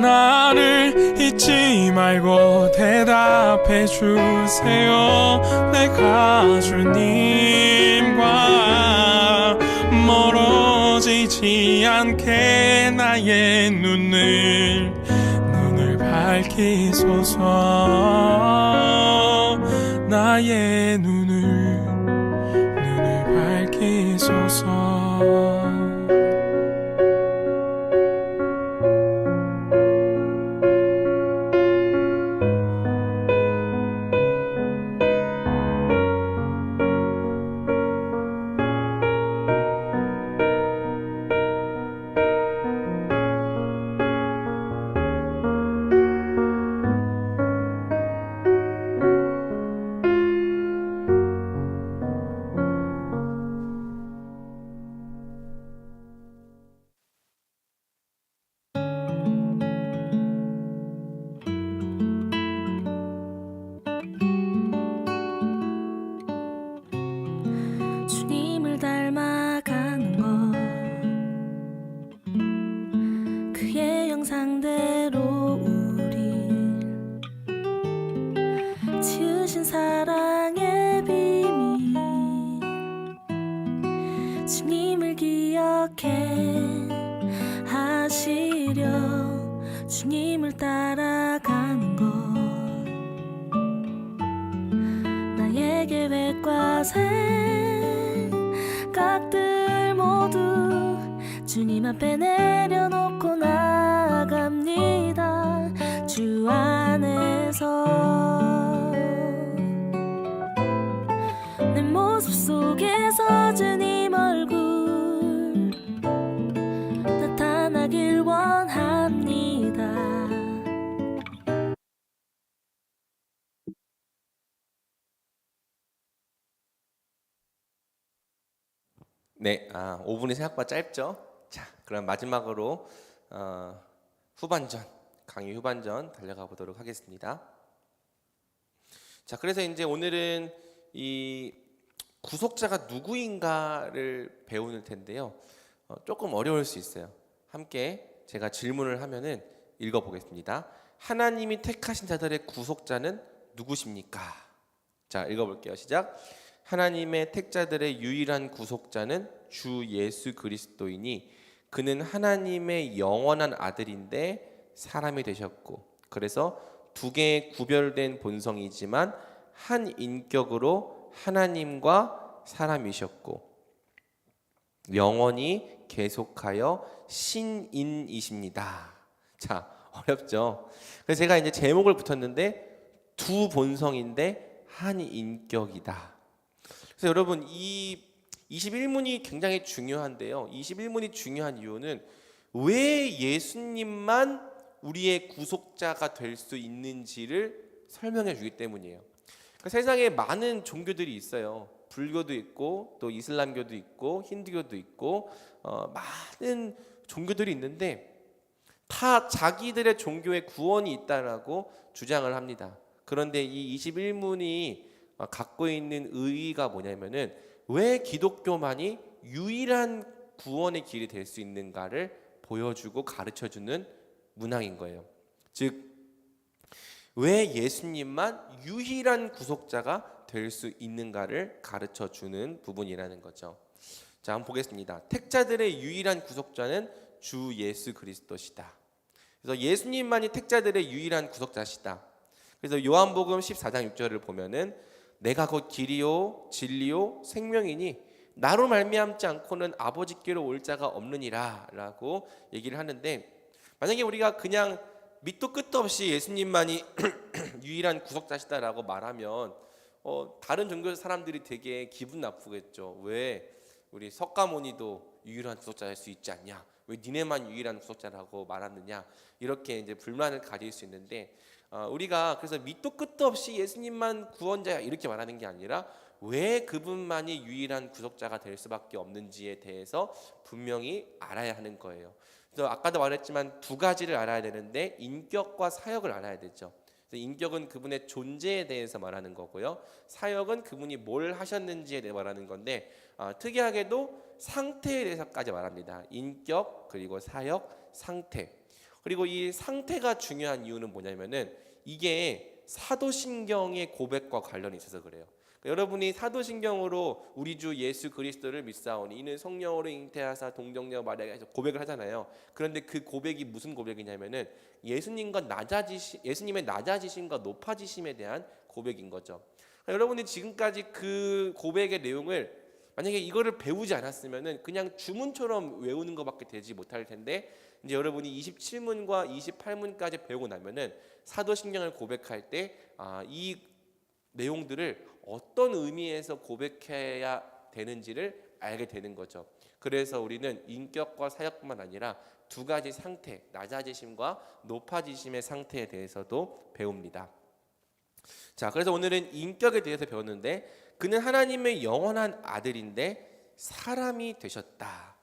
나를 잊지 말고 대답해 주세요. 내가 주님과 멀어지지 않게 나의 눈을 밝히소서. 나의 눈을 밝히소서. 주님을 닮아가는 것, 그의 형상대로 우릴 지으신 사랑의 비밀, 주님을 기억해 하시려 주님을 따라가는 것, 나의 계획과 생각들 모두 주님 앞에 내려놓고 나갑니다. 주 안에서 내 모습 속에서 주님 얼굴 나타나길 원합니다. 네, 5분이 생각보다 짧죠? 자, 그럼 마지막으로 후반전, 강의 후반전 달려가 보도록 하겠습니다. 자, 그래서 이제 오늘은 이 구속자가 누구인가를 배우는 텐데요. 조금 어려울 수 있어요. 함께 제가 질문을 하면은 읽어보겠습니다. 하나님이 택하신 자들의 구속자는 누구십니까? 자, 읽어볼게요. 시작. 하나님의 택자들의 유일한 구속자는 주 예수 그리스도이니 그는 하나님의 영원한 아들인데 사람이 되셨고, 그래서 두 개의 구별된 본성이지만 한 인격으로 하나님과 사람이셨고 영원히 계속하여 신인이십니다. 자, 어렵죠? 그래서 제가 이제 제목을 붙였는데 두 본성인데 한 인격이다. 그래서 여러분, 이 21문이 굉장히 중요한데요. 21문이 중요한 이유는 왜 예수님만 우리의 구속자가 될 수 있는지를 설명해 주기 때문이에요. 그러니까 세상에 많은 종교들이 있어요. 불교도 있고 또 이슬람교도 있고 힌두교도 있고 많은 종교들이 있는데 다 자기들의 종교에 구원이 있다라고 주장을 합니다. 그런데 이 21문이 갖고 있는 의의가 뭐냐면은 왜 기독교만이 유일한 구원의 길이 될 수 있는가를 보여주고 가르쳐주는 문항인 거예요. 즉, 왜 예수님만 유일한 구속자가 될 수 있는가를 가르쳐주는 부분이라는 거죠. 자, 한번 보겠습니다. 택자들의 유일한 구속자는 주 예수 그리스도시다. 그래서 예수님만이 택자들의 유일한 구속자시다. 그래서 요한복음 14장 6절을 보면은 내가 곧 길이요 진리요 생명이니 나로 말미암지 않고는 아버지께로 올 자가 없느니라 라고 얘기를 하는데, 만약에 우리가 그냥 밑도 끝도 없이 예수님만이 유일한 구속자시다라고 말하면 다른 종교 사람들이 되게 기분 나쁘겠죠. 왜 우리 석가모니도 유일한 구속자일 수 있지 않냐? 왜 니네만 유일한 구속자라고 말하느냐? 이렇게 이제 불만을 가질 수 있는데, 우리가 그래서 밑도 끝도 없이 예수님만 구원자야 이렇게 말하는 게 아니라 왜 그분만이 유일한 구속자가 될 수밖에 없는지에 대해서 분명히 알아야 하는 거예요. 그래서 아까도 말했지만 두 가지를 알아야 되는데 인격과 사역을 알아야 되죠. 그래서 인격은 그분의 존재에 대해서 말하는 거고요. 사역은 그분이 뭘 하셨는지에 대해 말하는 건데 특이하게도 상태에 대해서까지 말합니다. 인격 그리고 사역, 상태. 그리고 이 상태가 중요한 이유는 뭐냐면은 이게 사도신경의 고백과 관련이 있어서 그래요. 그러니까 여러분이 사도신경으로 우리 주 예수 그리스도를 믿사오니 이는 성령으로 잉태하사 동정녀 마리아가 해서 고백을 하잖아요. 그런데 그 고백이 무슨 고백이냐면은 예수님의 낮아지심과 높아지심에 대한 고백인 거죠. 그러니까 여러분이 지금까지 그 고백의 내용을 만약에 이거를 배우지 않았으면은 그냥 주문처럼 외우는 것밖에 되지 못할 텐데 이제 여러분이 27문과 28문까지 배우고 나면은 사도신경을 고백할 때 이 내용들을 어떤 의미에서 고백해야 되는지를 알게 되는 거죠. 그래서 우리는 인격과 사역뿐만 아니라 두 가지 상태, 낮아지심과 높아지심의 상태에 대해서도 배웁니다. 자, 그래서 오늘은 인격에 대해서 배웠는데 그는 하나님의 영원한 아들인데 사람이 되셨다.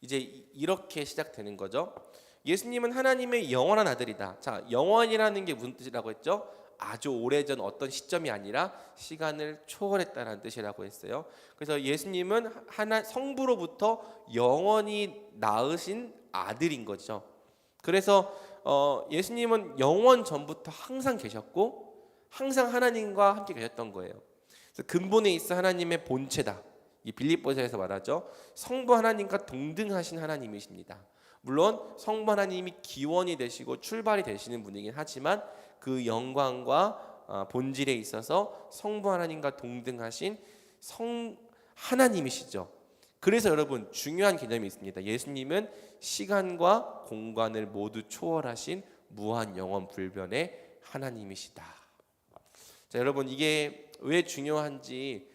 이제 이렇게 시작되는 거죠. 예수님은 하나님의 영원한 아들이다. 자, 영원이라는 게 무슨 뜻이라고 했죠? 아주 오래전 어떤 시점이 아니라 시간을 초월했다는 뜻이라고 했어요. 그래서 예수님은 성부로부터 영원히 낳으신 아들인 거죠. 그래서 예수님은 영원 전부터 항상 계셨고 항상 하나님과 함께 계셨던 거예요. 그래서 근본에 있어 하나님의 본체다. 이 빌립보서에서 말하죠. 성부 하나님과 동등하신 하나님이십니다. 물론 성부 하나님이 기원이 되시고 출발이 되시는 분이긴 하지만 그 영광과 본질에 있어서 성부 하나님과 동등하신 하나님이시죠. 그래서 여러분 중요한 개념이 있습니다. 예수님은 시간과 공간을 모두 초월하신 무한 영원 불변의 하나님이시다. 자, 여러분 이게 왜 중요한지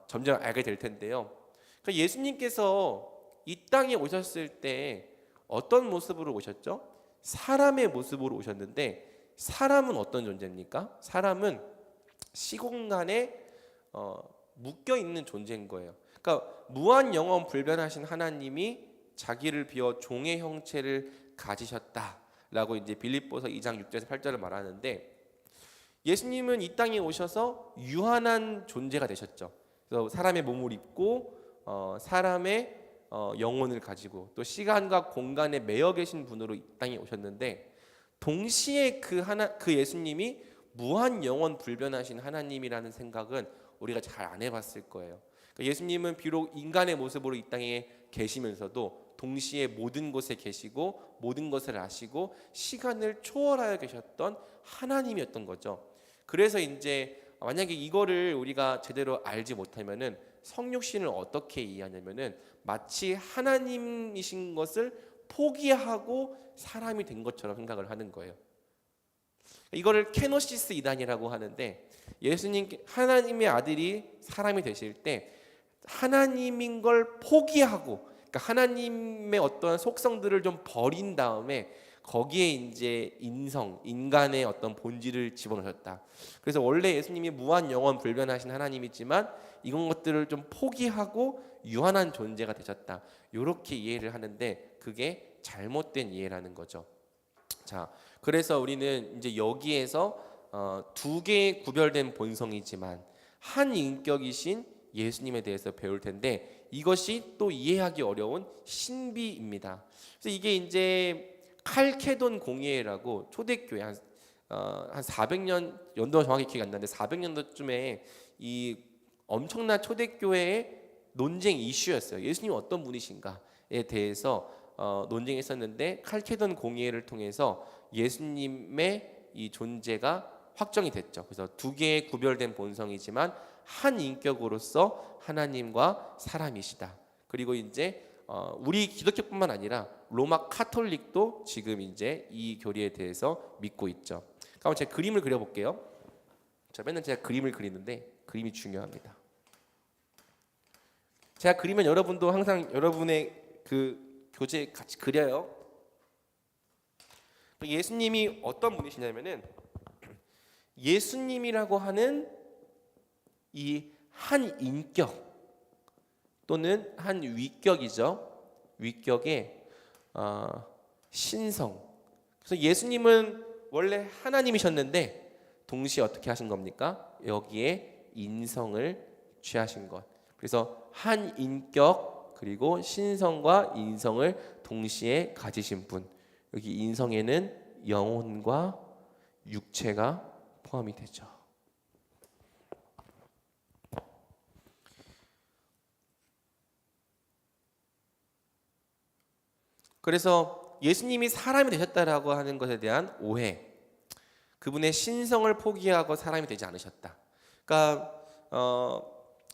점점 알게 될 텐데요. 그러니까 예수님께서 이 땅에 오셨을 때 어떤 모습으로 오셨죠? 사람의 모습으로 오셨는데 사람은 어떤 존재입니까? 사람은 시공간에 묶여 있는 존재인 거예요. 그러니까 무한 영원 불변하신 하나님이 자기를 비워 종의 형체를 가지셨다라고 이제 빌립보서 2장 6절에서 8절을 말하는데 예수님은 이 땅에 오셔서 유한한 존재가 되셨죠. 그래서 사람의 몸을 입고 사람의 영혼을 가지고 또 시간과 공간에 매여 계신 분으로 이 땅에 오셨는데 동시에 그 예수님이 무한 영원 불변하신 하나님이라는 생각은 우리가 잘 안 해봤을 거예요. 그러니까 예수님은 비록 인간의 모습으로 이 땅에 계시면서도 동시에 모든 곳에 계시고 모든 것을 아시고 시간을 초월하여 계셨던 하나님이었던 거죠. 그래서 이제 만약에 이거를 우리가 제대로 알지 못하면은 성육신을 어떻게 이해하냐면은 마치 하나님이신 것을 포기하고 사람이 된 것처럼 생각을 하는 거예요. 이거를 케노시스 이단이라고 하는데 예수님 하나님의 아들이 사람이 되실 때 하나님인 걸 포기하고 그러니까 하나님의 어떤 속성들을 좀 버린 다음에 거기에 이제 인간의 어떤 본질을 집어넣으셨다. 그래서 원래 예수님이 무한 영원 불변하신 하나님이지만 이런 것들을 좀 포기하고 유한한 존재가 되셨다. 이렇게 이해를 하는데 그게 잘못된 이해라는 거죠. 자, 그래서 우리는 이제 여기에서 두 개의 구별된 본성이지만 한 인격이신 예수님에 대해서 배울 텐데 이것이 또 이해하기 어려운 신비입니다. 그래서 이게 이제 칼케돈 공예라고 초대교회 한 400년 연도가 정확히 기억이 안 나는데 400년도쯤에 이 엄청난 초대교회의 논쟁 이슈였어요. 예수님이 어떤 분이신가에 대해서 논쟁했었는데 칼케돈 공예를 통해서 예수님의 이 존재가 확정이 됐죠. 그래서 두 개의 구별된 본성이지만 한 인격으로서 하나님과 사람이시다. 그리고 이제 우리 기독교뿐만 아니라 로마 카톨릭도 지금 이제 이 교리에 대해서 믿고 있죠. 그럼 제가 그림을 그려볼게요. 맨날 제가 그림을 그리는데 그림이 중요합니다. 제가 그리면 여러분도 항상 여러분의 그 교재 같이 그려요. 예수님이 어떤 분이시냐면은 예수님이라고 하는 이 한 인격 또는 한 위격이죠. 위격에 신성. 그래서 예수님은 원래 하나님이셨는데 동시에 어떻게 하신 겁니까? 여기에 인성을 취하신 것. 그래서 한 인격 그리고 신성과 인성을 동시에 가지신 분. 여기 인성에는 영혼과 육체가 포함이 되죠. 그래서 예수님이 사람이 되셨다라고 하는 것에 대한 오해, 그분의 신성을 포기하고 사람이 되지 않으셨다. 그러니까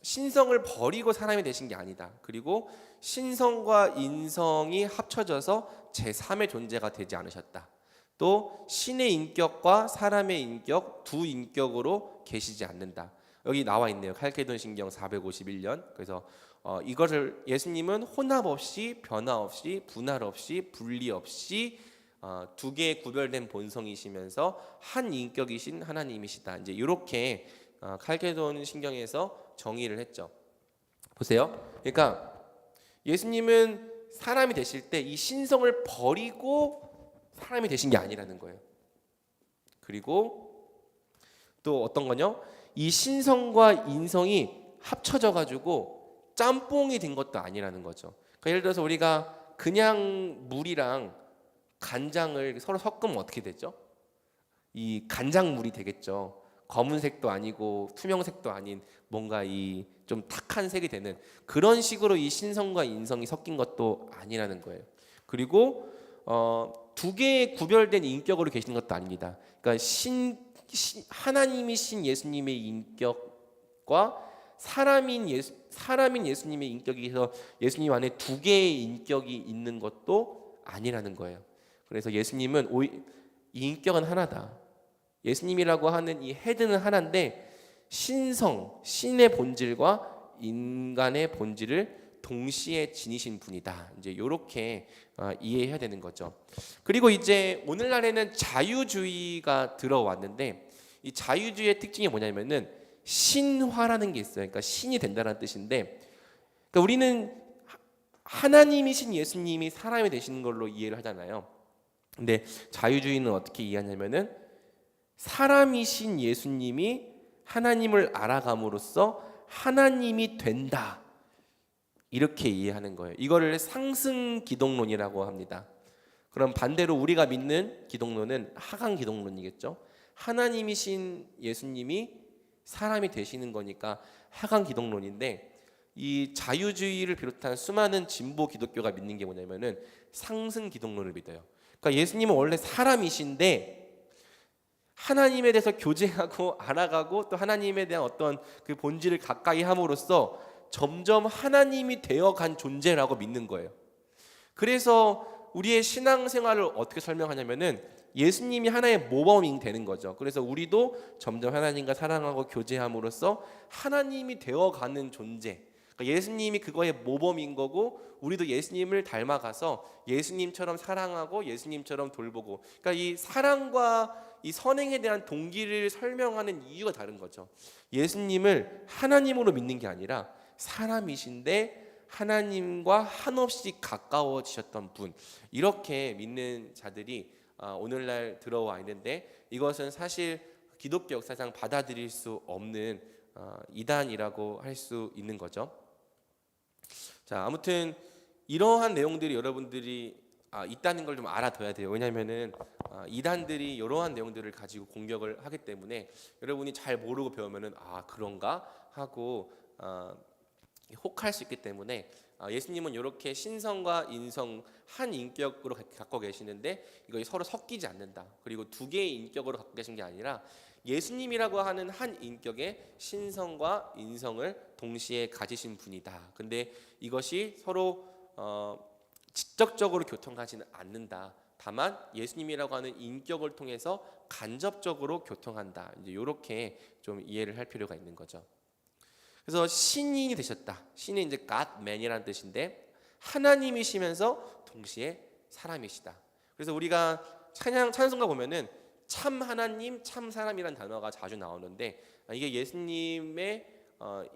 신성을 버리고 사람이 되신 게 아니다. 그리고 신성과 인성이 합쳐져서 제3의 존재가 되지 않으셨다. 또 신의 인격과 사람의 인격 두 인격으로 계시지 않는다. 여기 나와 있네요. 칼케돈신경 451년. 그래서 이것을 예수님은 혼합 없이 변화 없이 분할 없이 분리 없이 두 개의 구별된 본성이시면서 한 인격이신 하나님이시다. 이제 이렇게 칼케돈신경에서 정의를 했죠. 보세요. 그러니까 예수님은 사람이 되실 때 이 신성을 버리고 사람이 되신 게 아니라는 거예요. 그리고 또 어떤 거냐? 이 신성과 인성이 합쳐져 가지고 짬뽕이 된 것도 아니라는 거죠. 그러니까 예를 들어서 우리가 그냥 물이랑 간장을 서로 섞으면 어떻게 되죠? 이 간장물이 되겠죠. 검은색도 아니고 투명색도 아닌 뭔가 이 좀 탁한 색이 되는 그런 식으로 이 신성과 인성이 섞인 것도 아니라는 거예요. 그리고 두 개의 구별된 인격으로 계시는 것도 아닙니다. 그러니까 하나님이신 예수님의 인격과 사람인 예수님의 인격이 있어서 예수님 안에 두 개의 인격이 있는 것도 아니라는 거예요. 그래서 예수님은 이 인격은 하나다. 예수님이라고 하는 이 헤드는 하나인데 신성, 신의 본질과 인간의 본질을 동시에 지니신 분이다. 이제 이렇게 이해해야 되는 거죠. 그리고 이제 오늘날에는 자유주의가 들어왔는데 이 자유주의의 특징이 뭐냐면은 신화라는 게 있어요. 그러니까 신이 된다는 뜻인데, 그러니까 우리는 하나님이신 예수님이 사람이 되시는 걸로 이해를 하잖아요. 근데 자유주의는 어떻게 이해하냐면은 사람이신 예수님이 하나님을 알아감으로써 하나님이 된다. 이렇게 이해하는 거예요. 이거를 상승 기독론이라고 합니다. 그럼 반대로 우리가 믿는 기독론은 하강 기독론이겠죠. 하나님이신 예수님이 사람이 되시는 거니까 하강 기독론인데, 이 자유주의를 비롯한 수많은 진보 기독교가 믿는 게 뭐냐면은 상승 기독론을 믿어요. 그러니까 예수님은 원래 사람이신데 하나님에 대해서 교제하고 알아가고 또 하나님에 대한 어떤 그 본질을 가까이 함으로써 점점 하나님이 되어간 존재라고 믿는 거예요. 그래서 우리의 신앙생활을 어떻게 설명하냐면은 예수님이 하나의 모범이 되는 거죠. 그래서 우리도 점점 하나님과 사랑하고 교제함으로써 하나님이 되어가는 존재. 그러니까 예수님이 그거의 모범인 거고 우리도 예수님을 닮아가서 예수님처럼 사랑하고 예수님처럼 돌보고. 그러니까 이 사랑과 이 선행에 대한 동기를 설명하는 이유가 다른 거죠. 예수님을 하나님으로 믿는 게 아니라 사람이신데 하나님과 한없이 가까워지셨던 분, 이렇게 믿는 자들이 오늘날 들어와 있는데, 이것은 사실 기독교 역사상 받아들일 수 없는 이단이라고 할 수 있는 거죠. 자, 아무튼 이러한 내용들이 여러분들이 있다는 걸 좀 알아둬야 돼요. 왜냐하면은 이단들이 이러한 내용들을 가지고 공격을 하기 때문에 여러분이 잘 모르고 배우면은 그런가 하고 혹할 수 있기 때문에 예수님은 이렇게 신성과 인성 한 인격으로 갖고 계시는데 이거 서로 섞이지 않는다. 그리고 두 개의 인격으로 갖고 계신 게 아니라 예수님이라고 하는 한 인격의 신성과 인성을 동시에 가지신 분이다. 근데 이것이 서로 직접적으로 교통하지는 않는다. 다만 예수님이라고 하는 인격을 통해서 간접적으로 교통한다. 이제 이렇게 좀 이해를 할 필요가 있는 거죠. 그래서 신인이 되셨다. 신은 이제 Godman이라는 뜻인데 하나님이시면서 동시에 사람이시다. 그래서 우리가 찬송가 보면은 참 하나님, 참 사람이라는 단어가 자주 나오는데 이게 예수님의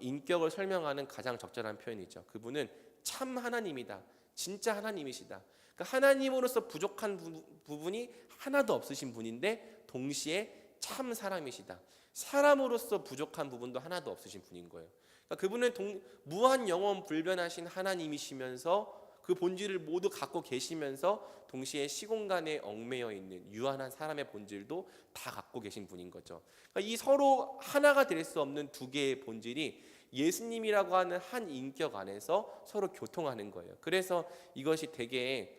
인격을 설명하는 가장 적절한 표현이죠. 그분은 참 하나님이다. 진짜 하나님이시다. 그러니까 하나님으로서 부족한 부분이 하나도 없으신 분인데 동시에 참 사람이시다. 사람으로서 부족한 부분도 하나도 없으신 분인 거예요. 그러니까 그분은 무한 영원 불변하신 하나님이시면서 그 본질을 모두 갖고 계시면서 동시에 시공간에 얽매여 있는 유한한 사람의 본질도 다 갖고 계신 분인 거죠. 그러니까 이 서로 하나가 될 수 없는 두 개의 본질이 예수님이라고 하는 한 인격 안에서 서로 교통하는 거예요. 그래서 이것이 되게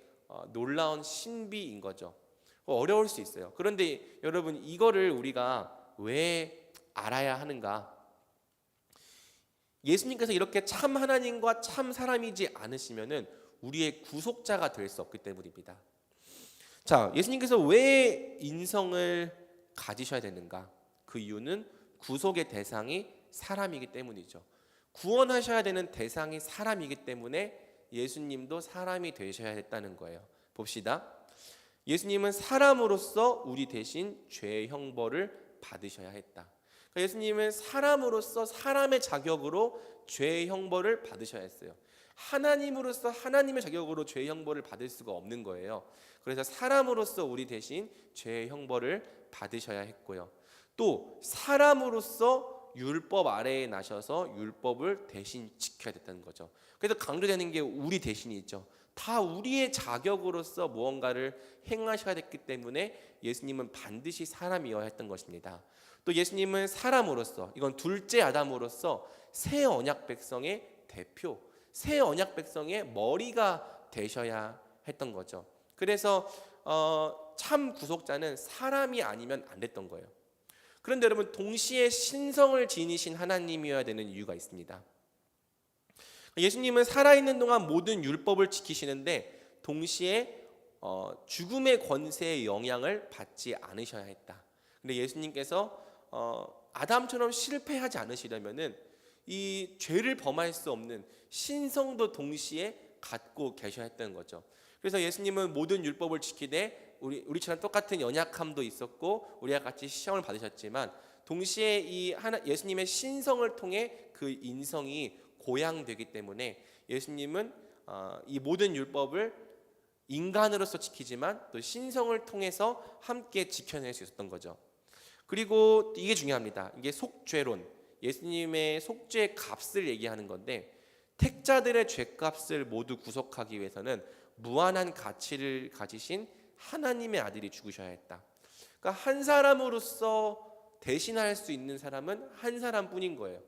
놀라운 신비인 거죠. 어려울 수 있어요. 그런데 여러분, 이거를 우리가 왜 알아야 하는가? 예수님께서 이렇게 참 하나님과 참 사람이지 않으시면은 우리의 구속자가 될 수 없기 때문입니다. 자, 예수님께서 왜 인성을 가지셔야 되는가? 그 이유는 구속의 대상이 사람이기 때문이죠. 구원하셔야 되는 대상이 사람이기 때문에 예수님도 사람이 되셔야 했다는 거예요. 봅시다. 예수님은 사람으로서 우리 대신 죄의 형벌을 받으셔야 했다. 그러니까 예수님은 사람으로서 사람의 자격으로 죄의 형벌을 받으셔야 했어요. 하나님으로서 하나님의 자격으로 죄의 형벌을 받을 수가 없는 거예요. 그래서 사람으로서 우리 대신 죄의 형벌을 받으셔야 했고요. 또 사람으로서 율법 아래에 나셔서 율법을 대신 지켜야 됐다는 거죠. 그래서 강조되는 게 우리 대신이죠. 다 우리의 자격으로서 무언가를 행하셔야 됐기 때문에 예수님은 반드시 사람이어야 했던 것입니다. 또 예수님은 사람으로서, 이건 둘째 아담으로서 새 언약 백성의 대표, 새 언약 백성의 머리가 되셔야 했던 거죠. 그래서 참 구속자는 사람이 아니면 안 됐던 거예요. 그런데 여러분, 동시에 신성을 지니신 하나님이어야 되는 이유가 있습니다. 예수님은 살아있는 동안 모든 율법을 지키시는데 동시에 죽음의 권세의 영향을 받지 않으셔야 했다. 근데 예수님께서 아담처럼 실패하지 않으시려면은 이 죄를 범할 수 없는 신성도 동시에 갖고 계셔야 했다는 거죠. 그래서 예수님은 모든 율법을 지키되 우리처럼 똑같은 연약함도 있었고 우리와 같이 시험을 받으셨지만 동시에 예수님의 신성을 통해 그 인성이 고양되기 때문에 예수님은 이 모든 율법을 인간으로서 지키지만 또 신성을 통해서 함께 지켜낼 수 있었던 거죠. 그리고 이게 중요합니다. 이게 속죄론, 예수님의 속죄의 값을 얘기하는 건데, 택자들의 죄값을 모두 구속하기 위해서는 무한한 가치를 가지신 하나님의 아들이 죽으셔야 했다. 그러니까 한 사람으로서 대신할 수 있는 사람은 한 사람뿐인 거예요.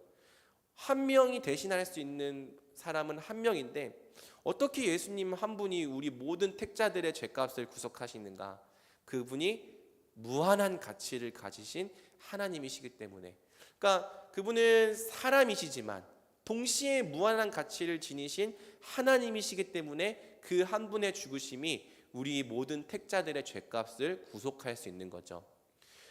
한 명이 대신할 수 있는 사람은 한 명인데 어떻게 예수님 한 분이 우리 모든 택자들의 죄값을 구속하시는가? 그분이 무한한 가치를 가지신 하나님이시기 때문에, 그러니까 그분은 사람이시지만 동시에 무한한 가치를 지니신 하나님이시기 때문에 그 한 분의 죽으심이 우리 모든 택자들의 죄값을 구속할 수 있는 거죠.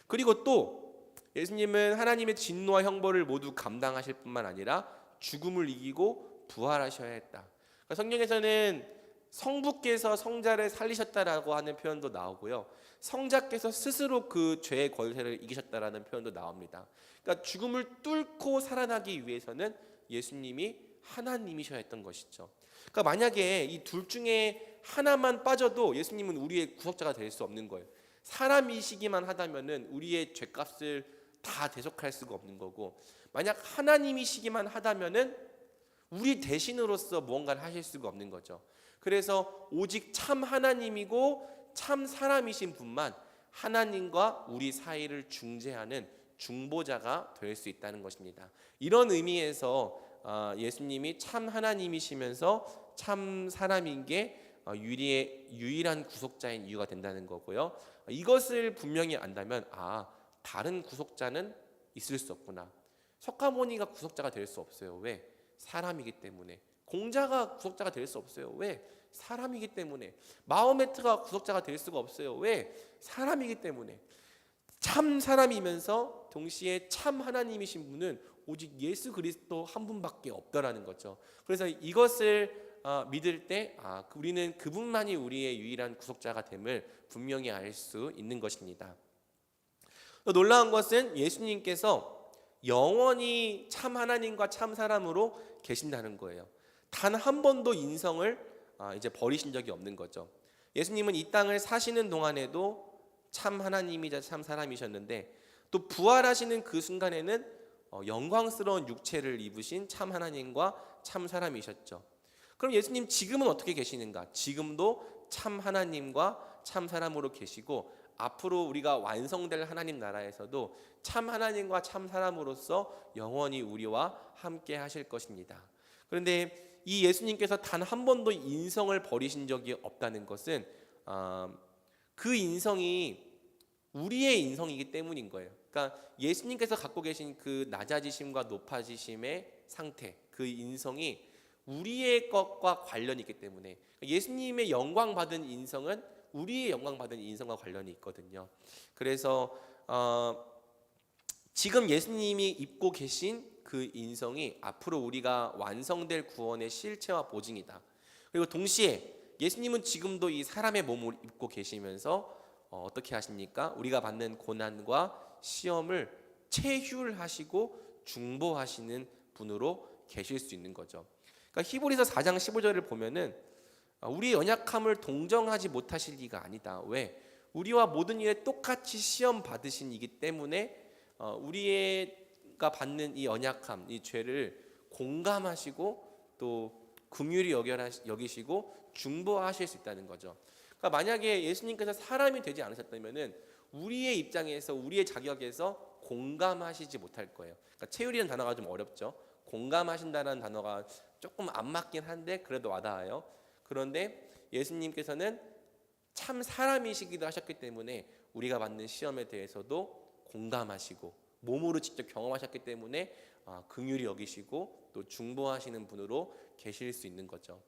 그리고 또 예수님은 하나님의 진노와 형벌을 모두 감당하실 뿐만 아니라 죽음을 이기고 부활하셔야 했다. 그러니까 성경에서는 성부께서 성자를 살리셨다라고 하는 표현도 나오고요, 성자께서 스스로 그 죄의 권세를 이기셨다라는 표현도 나옵니다. 그러니까 죽음을 뚫고 살아나기 위해서는 예수님이 하나님이셔야 했던 것이죠. 그러니까 만약에 이 둘 중에 하나만 빠져도 예수님은 우리의 구속자가 될 수 없는 거예요. 사람이시기만 하다면은 우리의 죄값을 다 대속할 수가 없는 거고, 만약 하나님이시기만 하다면은 우리 대신으로서 무언가를 하실 수가 없는 거죠. 그래서 오직 참 하나님이고 참 사람이신 분만 하나님과 우리 사이를 중재하는 중보자가 될 수 있다는 것입니다. 이런 의미에서 예수님이 참 하나님이시면서 참 사람인 게 유일한 구속자인 이유가 된다는 거고요. 이것을 분명히 안다면 다른 구속자는 있을 수 없구나. 석가모니가 구속자가 될 수 없어요. 왜? 사람이기 때문에. 공자가 구속자가 될 수 없어요. 왜? 사람이기 때문에. 마호메트가 구속자가 될 수가 없어요. 왜? 사람이기 때문에. 참 사람이면서 동시에 참 하나님이신 분은 오직 예수 그리스도 한 분밖에 없다라는 거죠. 그래서 이것을 믿을 때 우리는 그분만이 우리의 유일한 구속자가 됨을 분명히 알 수 있는 것입니다. 놀라운 것은 예수님께서 영원히 참 하나님과 참 사람으로 계신다는 거예요. 단 한 번도 인성을 이제 버리신 적이 없는 거죠. 예수님은 이 땅을 사시는 동안에도 참 하나님이자 참 사람이셨는데 또 부활하시는 그 순간에는 영광스러운 육체를 입으신 참 하나님과 참 사람이셨죠. 그럼 예수님 지금은 어떻게 계시는가? 지금도 참 하나님과 참 사람으로 계시고 앞으로 우리가 완성될 하나님 나라에서도 참 하나님과 참 사람으로서 영원히 우리와 함께 하실 것입니다. 그런데 이 예수님께서 단 한 번도 인성을 버리신 적이 없다는 것은 그 인성이 우리의 인성이기 때문인 거예요. 그러니까 예수님께서 갖고 계신 그 낮아지심과 높아지심의 상태, 그 인성이 우리의 것과 관련이 있기 때문에 예수님의 영광 받은 인성은 우리의 영광 받은 인성과 관련이 있거든요. 그래서 지금 예수님이 입고 계신 그 인성이 앞으로 우리가 완성될 구원의 실체와 보증이다. 그리고 동시에 예수님은 지금도 이 사람의 몸을 입고 계시면서 어떻게 하십니까? 우리가 받는 고난과 시험을 체휼하시고 중보하시는 분으로 계실 수 있는 거죠. 그러니까 히브리서 4장 15절을 보면은 우리의 연약함을 동정하지 못하실 리가 아니다. 왜? 우리와 모든 일에 똑같이 시험 받으신 이기 때문에 우리가 받는 이 연약함, 이 죄를 공감하시고 또 긍휼히 여기시고 중보하실 수 있다는 거죠. 그러니까 만약에 예수님께서 사람이 되지 않으셨다면은 우리의 입장에서 우리의 자격에서 공감하시지 못할 거예요. 그러니까 체휼이라는 단어가 좀 어렵죠. 공감하신다는 단어가 조금 안 맞긴 한데 그래도 와닿아요. 그런데 예수님께서는 참 사람이시기도 하셨기 때문에 우리가 받는 시험에 대해서도 공감하시고 몸으로 직접 경험하셨기 때문에 긍휼히 여기시고 또 중보하시는 분으로 계실 수 있는 거죠.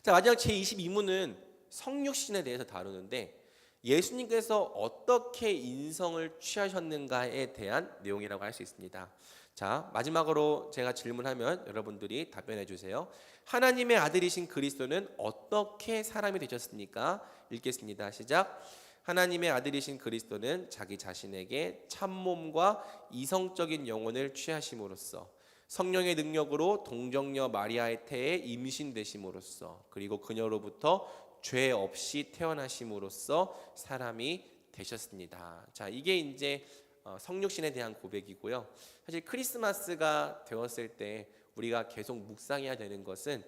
자, 마지막 제22문은 성육신에 대해서 다루는데 예수님께서 어떻게 인성을 취하셨는가에 대한 내용이라고 할 수 있습니다. 자, 마지막으로 제가 질문하면 여러분들이 답변해 주세요. 하나님의 아들이신 그리스도는 어떻게 사람이 되셨습니까? 읽겠습니다. 시작. 하나님의 아들이신 그리스도는 자기 자신에게 참몸과 이성적인 영혼을 취하심으로써 성령의 능력으로 동정녀 마리아의 태에 임신되심으로써 그리고 그녀로부터 죄 없이 태어나심으로써 사람이 되셨습니다. 자, 이게 이제 성육신에 대한 고백이고요. 사실 크리스마스가 되었을 때 우리가 계속 묵상해야 되는 것은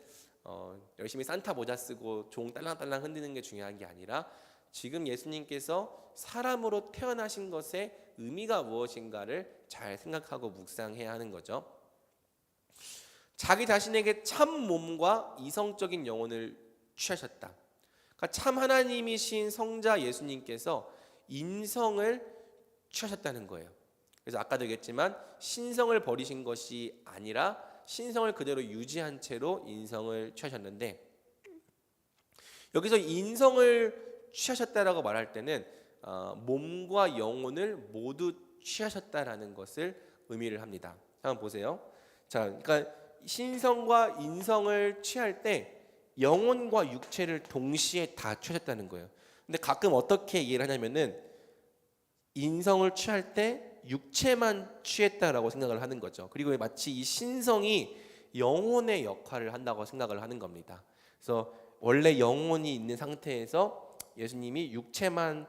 열심히 산타 모자 쓰고 종 딸랑딸랑 흔드는 게 중요한 게 아니라 지금 예수님께서 사람으로 태어나신 것의 의미가 무엇인가를 잘 생각하고 묵상해야 하는 거죠. 자기 자신에게 참 몸과 이성적인 영혼을 취하셨다. 그러니까 참 하나님이신 성자 예수님께서 인성을 취하셨다는 거예요. 그래서 아까도 얘기했지만 신성을 버리신 것이 아니라 신성을 그대로 유지한 채로 인성을 취하셨는데 여기서 인성을 취하셨다라고 말할 때는 몸과 영혼을 모두 취하셨다라는 것을 의미를 합니다. 한번 보세요. 자, 그러니까 신성과 인성을 취할 때 영혼과 육체를 동시에 다 취하셨다는 거예요. 근데 가끔 어떻게 이해를 하냐면은 인성을 취할 때 육체만 취했다라고 생각을 하는 거죠. 그리고 마치 이 신성이 영혼의 역할을 한다고 생각을 하는 겁니다. 그래서 원래 영혼이 있는 상태에서 예수님이 육체만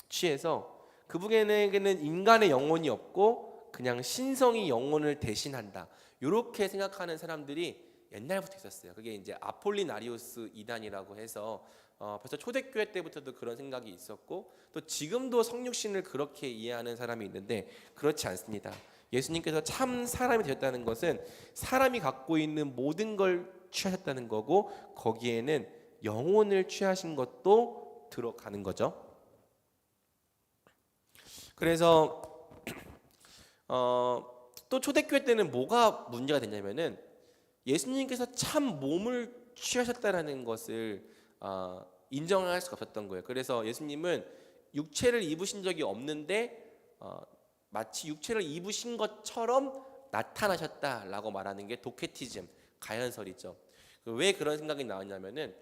취해서 그분에게는 인간의 영혼이 없고 그냥 신성이 영혼을 대신한다. 이렇게 생각하는 사람들이 옛날부터 있었어요. 그게 이제 아폴리나리우스 이단이라고 해서 벌써 초대교회 때부터도 그런 생각이 있었고 또 지금도 성육신을 그렇게 이해하는 사람이 있는데 그렇지 않습니다. 예수님께서 참 사람이 되었다는 것은 사람이 갖고 있는 모든 걸 취하셨다는 거고 거기에는 영혼을 취하신 것도 들어가는 거죠. 그래서 또 초대교회 때는 뭐가 문제가 됐냐면은 예수님께서 참 몸을 취하셨다라는 것을 인정할 수가 없었던 거예요. 그래서 예수님은 육체를 입으신 적이 없는데 마치 육체를 입으신 것처럼 나타나셨다라고 말하는 게 도케티즘, 가연설이죠. 왜 그런 생각이 나왔냐면은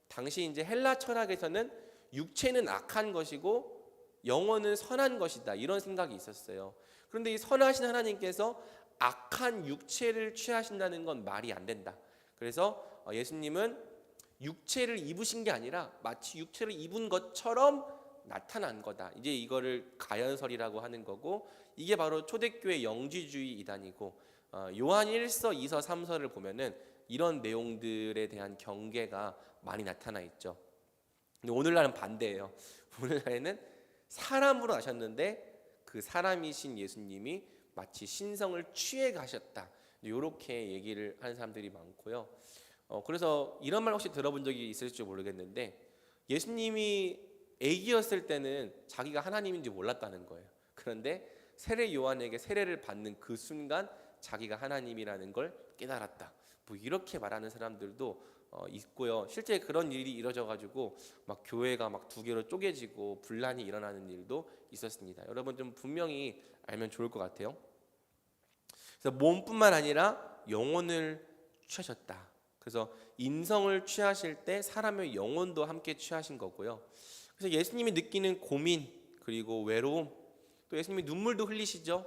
당시 이제 헬라 철학에서는 육체는 악한 것이고 영혼은 선한 것이다 이런 생각이 있었어요. 그런데 이 선하신 하나님께서 악한 육체를 취하신다는 건 말이 안 된다. 그래서 예수님은 육체를 입으신 게 아니라 마치 육체를 입은 것처럼 나타난 거다. 이제 이거를 가연설이라고 하는 거고, 이게 바로 초대교회 영지주의 이단이고, 요한 1서, 2서, 3서를 보면은 이런 내용들에 대한 경계가 많이 나타나 있죠. 근데 오늘날은 반대예요. 오늘날에는 사람으로 나셨는데 그 사람이신 예수님이 마치 신성을 취해 가셨다, 이렇게 얘기를 하는 사람들이 많고요. 그래서 이런 말 혹시 들어본 적이 있을지 모르겠는데, 예수님이 애기였을 때는 자기가 하나님인지 몰랐다는 거예요. 그런데 세례 요한에게 세례를 받는 그 순간 자기가 하나님이라는 걸 깨달았다, 뭐 이렇게 말하는 사람들도 있고요. 실제 그런 일이 이루어져 가지고 막 교회가 막 두 개로 쪼개지고 분란이 일어나는 일도 있었습니다. 여러분 좀 분명히 알면 좋을 것 같아요. 그래서 몸뿐만 아니라 영혼을 취하셨다. 그래서 인성을 취하실 때 사람의 영혼도 함께 취하신 거고요. 그래서 예수님이 느끼는 고민, 그리고 외로움, 또 예수님이 눈물도 흘리시죠.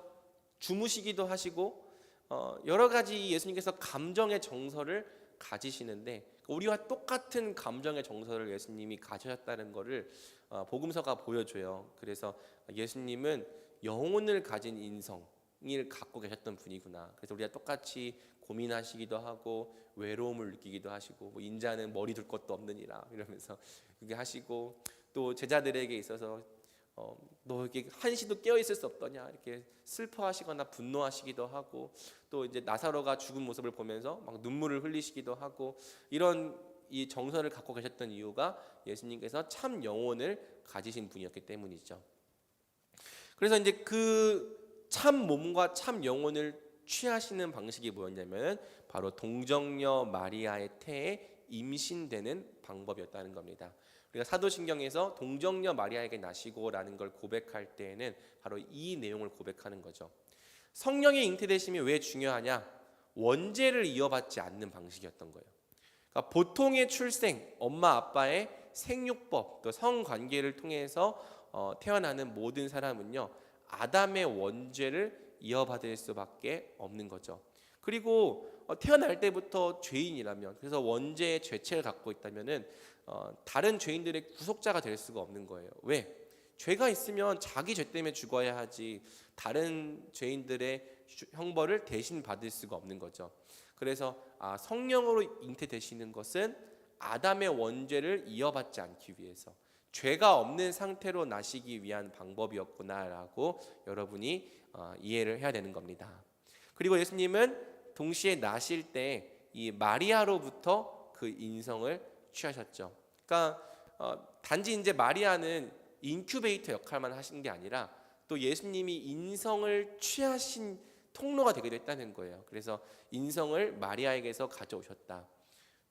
주무시기도 하시고, 여러 가지 예수님께서 감정의 정서를 가지시는데, 우리와 똑같은 감정의 정서를 예수님이 가지셨다는 것을 복음서가 보여줘요. 그래서 예수님은 영혼을 가진 인성을 갖고 계셨던 분이구나. 그래서 우리가 똑같이 고민하시기도 하고 외로움을 느끼기도 하시고, 뭐 인자는 머리 둘 것도 없느니라 이러면서 그게 하시고, 또 제자들에게 있어서 너 이렇게 한시도 깨어 있을 수 없더냐 이렇게 슬퍼하시거나 분노하시기도 하고, 또 이제 나사로가 죽은 모습을 보면서 막 눈물을 흘리시기도 하고, 이런 이 정서를 갖고 계셨던 이유가 예수님께서 참 영혼을 가지신 분이었기 때문이죠. 그래서 이제 그 참 몸과 참 영혼을 취하시는 방식이 뭐였냐면 바로 동정녀 마리아의 태에 임신되는 방법이었다는 겁니다. 우리가 사도신경에서 동정녀 마리아에게 나시고라는 걸 고백할 때에는 바로 이 내용을 고백하는 거죠. 성령의 잉태되심이 왜 중요하냐? 원죄를 이어받지 않는 방식이었던 거예요. 그러니까 보통의 출생, 엄마 아빠의 생육법, 또 성관계를 통해서 태어나는 모든 사람은요, 아담의 원죄를 이어받을 수밖에 없는 거죠. 그리고 태어날 때부터 죄인이라면, 그래서 원죄의 죄체를 갖고 있다면은 다른 죄인들의 구속자가 될 수가 없는 거예요. 왜? 죄가 있으면 자기 죄 때문에 죽어야 하지 다른 죄인들의 형벌을 대신 받을 수가 없는 거죠. 그래서 성령으로 잉태되시는 것은 아담의 원죄를 이어받지 않기 위해서, 죄가 없는 상태로 나시기 위한 방법이었구나라고 여러분이 이해를 해야 되는 겁니다. 그리고 예수님은 동시에 나실 때 이 마리아로부터 그 인성을 취하셨죠. 그러니까 단지 이제 마리아는 인큐베이터 역할만 하신 게 아니라 또 예수님이 인성을 취하신 통로가 되기도 했다는 거예요. 그래서 인성을 마리아에게서 가져오셨다.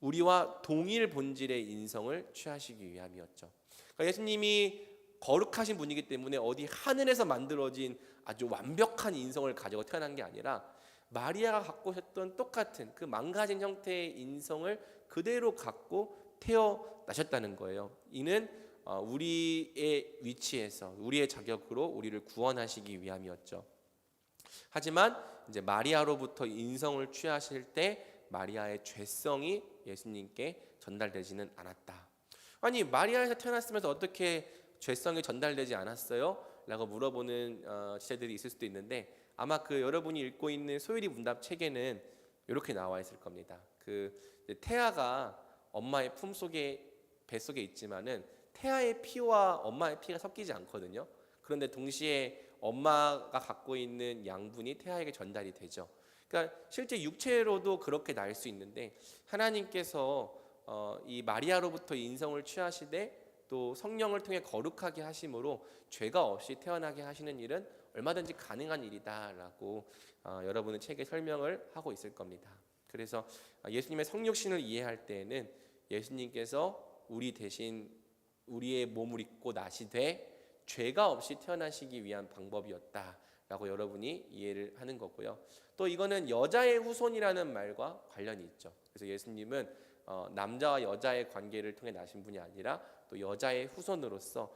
우리와 동일 본질의 인성을 취하시기 위함이었죠. 그러니까 예수님이 거룩하신 분이기 때문에 어디 하늘에서 만들어진 아주 완벽한 인성을 가지고 태어난 게 아니라 마리아가 갖고 오셨던 똑같은 그 망가진 형태의 인성을 그대로 갖고 태어나셨다는 거예요. 이는 우리의 위치에서, 우리의 자격으로 우리를 구원하시기 위함이었죠. 하지만 이제 마리아로부터 인성을 취하실 때 마리아의 죄성이 예수님께 전달되지는 않았다. 아니, 마리아에서 태어났으면서 어떻게 죄성이 전달되지 않았어요? 라고 물어보는 지체들이 있을 수도 있는데, 아마 그 여러분이 읽고 있는 소율이 문답 책에는 이렇게 나와 있을 겁니다. 그 태아가 엄마의 품속에, 뱃속에 있지만은 태아의 피와 엄마의 피가 섞이지 않거든요. 그런데 동시에 엄마가 갖고 있는 양분이 태아에게 전달이 되죠. 그러니까 실제 육체로도 그렇게 날 수 있는데, 하나님께서 이 마리아로부터 인성을 취하시되 또 성령을 통해 거룩하게 하심으로 죄가 없이 태어나게 하시는 일은 얼마든지 가능한 일이다라고 여러분은 책에 설명을 하고 있을 겁니다. 그래서 예수님의 성육신을 이해할 때에는 예수님께서 우리 대신 우리의 몸을 입고 나시되 죄가 없이 태어나시기 위한 방법이었다라고 여러분이 이해를 하는 거고요. 또 이거는 여자의 후손이라는 말과 관련이 있죠. 그래서 예수님은 남자와 여자의 관계를 통해 나신 분이 아니라 또 여자의 후손으로서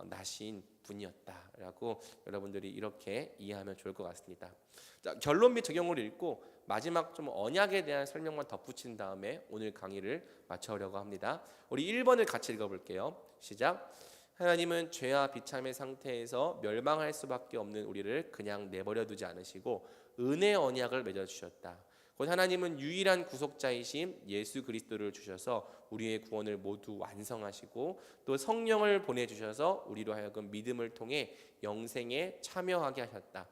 나신 분이었다라고 여러분들이 이렇게 이해하면 좋을 것 같습니다. 자, 결론 및 적용을 읽고 마지막 좀 언약에 대한 설명만 덧붙인 다음에 오늘 강의를 마쳐보려고 합니다. 우리 1번을 같이 읽어볼게요. 시작. 하나님은 죄와 비참의 상태에서 멸망할 수밖에 없는 우리를 그냥 내버려 두지 않으시고 은혜 언약을 맺어주셨다. 곧 하나님은 유일한 구속자이신 예수 그리스도를 주셔서 우리의 구원을 모두 완성하시고 또 성령을 보내주셔서 우리로 하여금 믿음을 통해 영생에 참여하게 하셨다.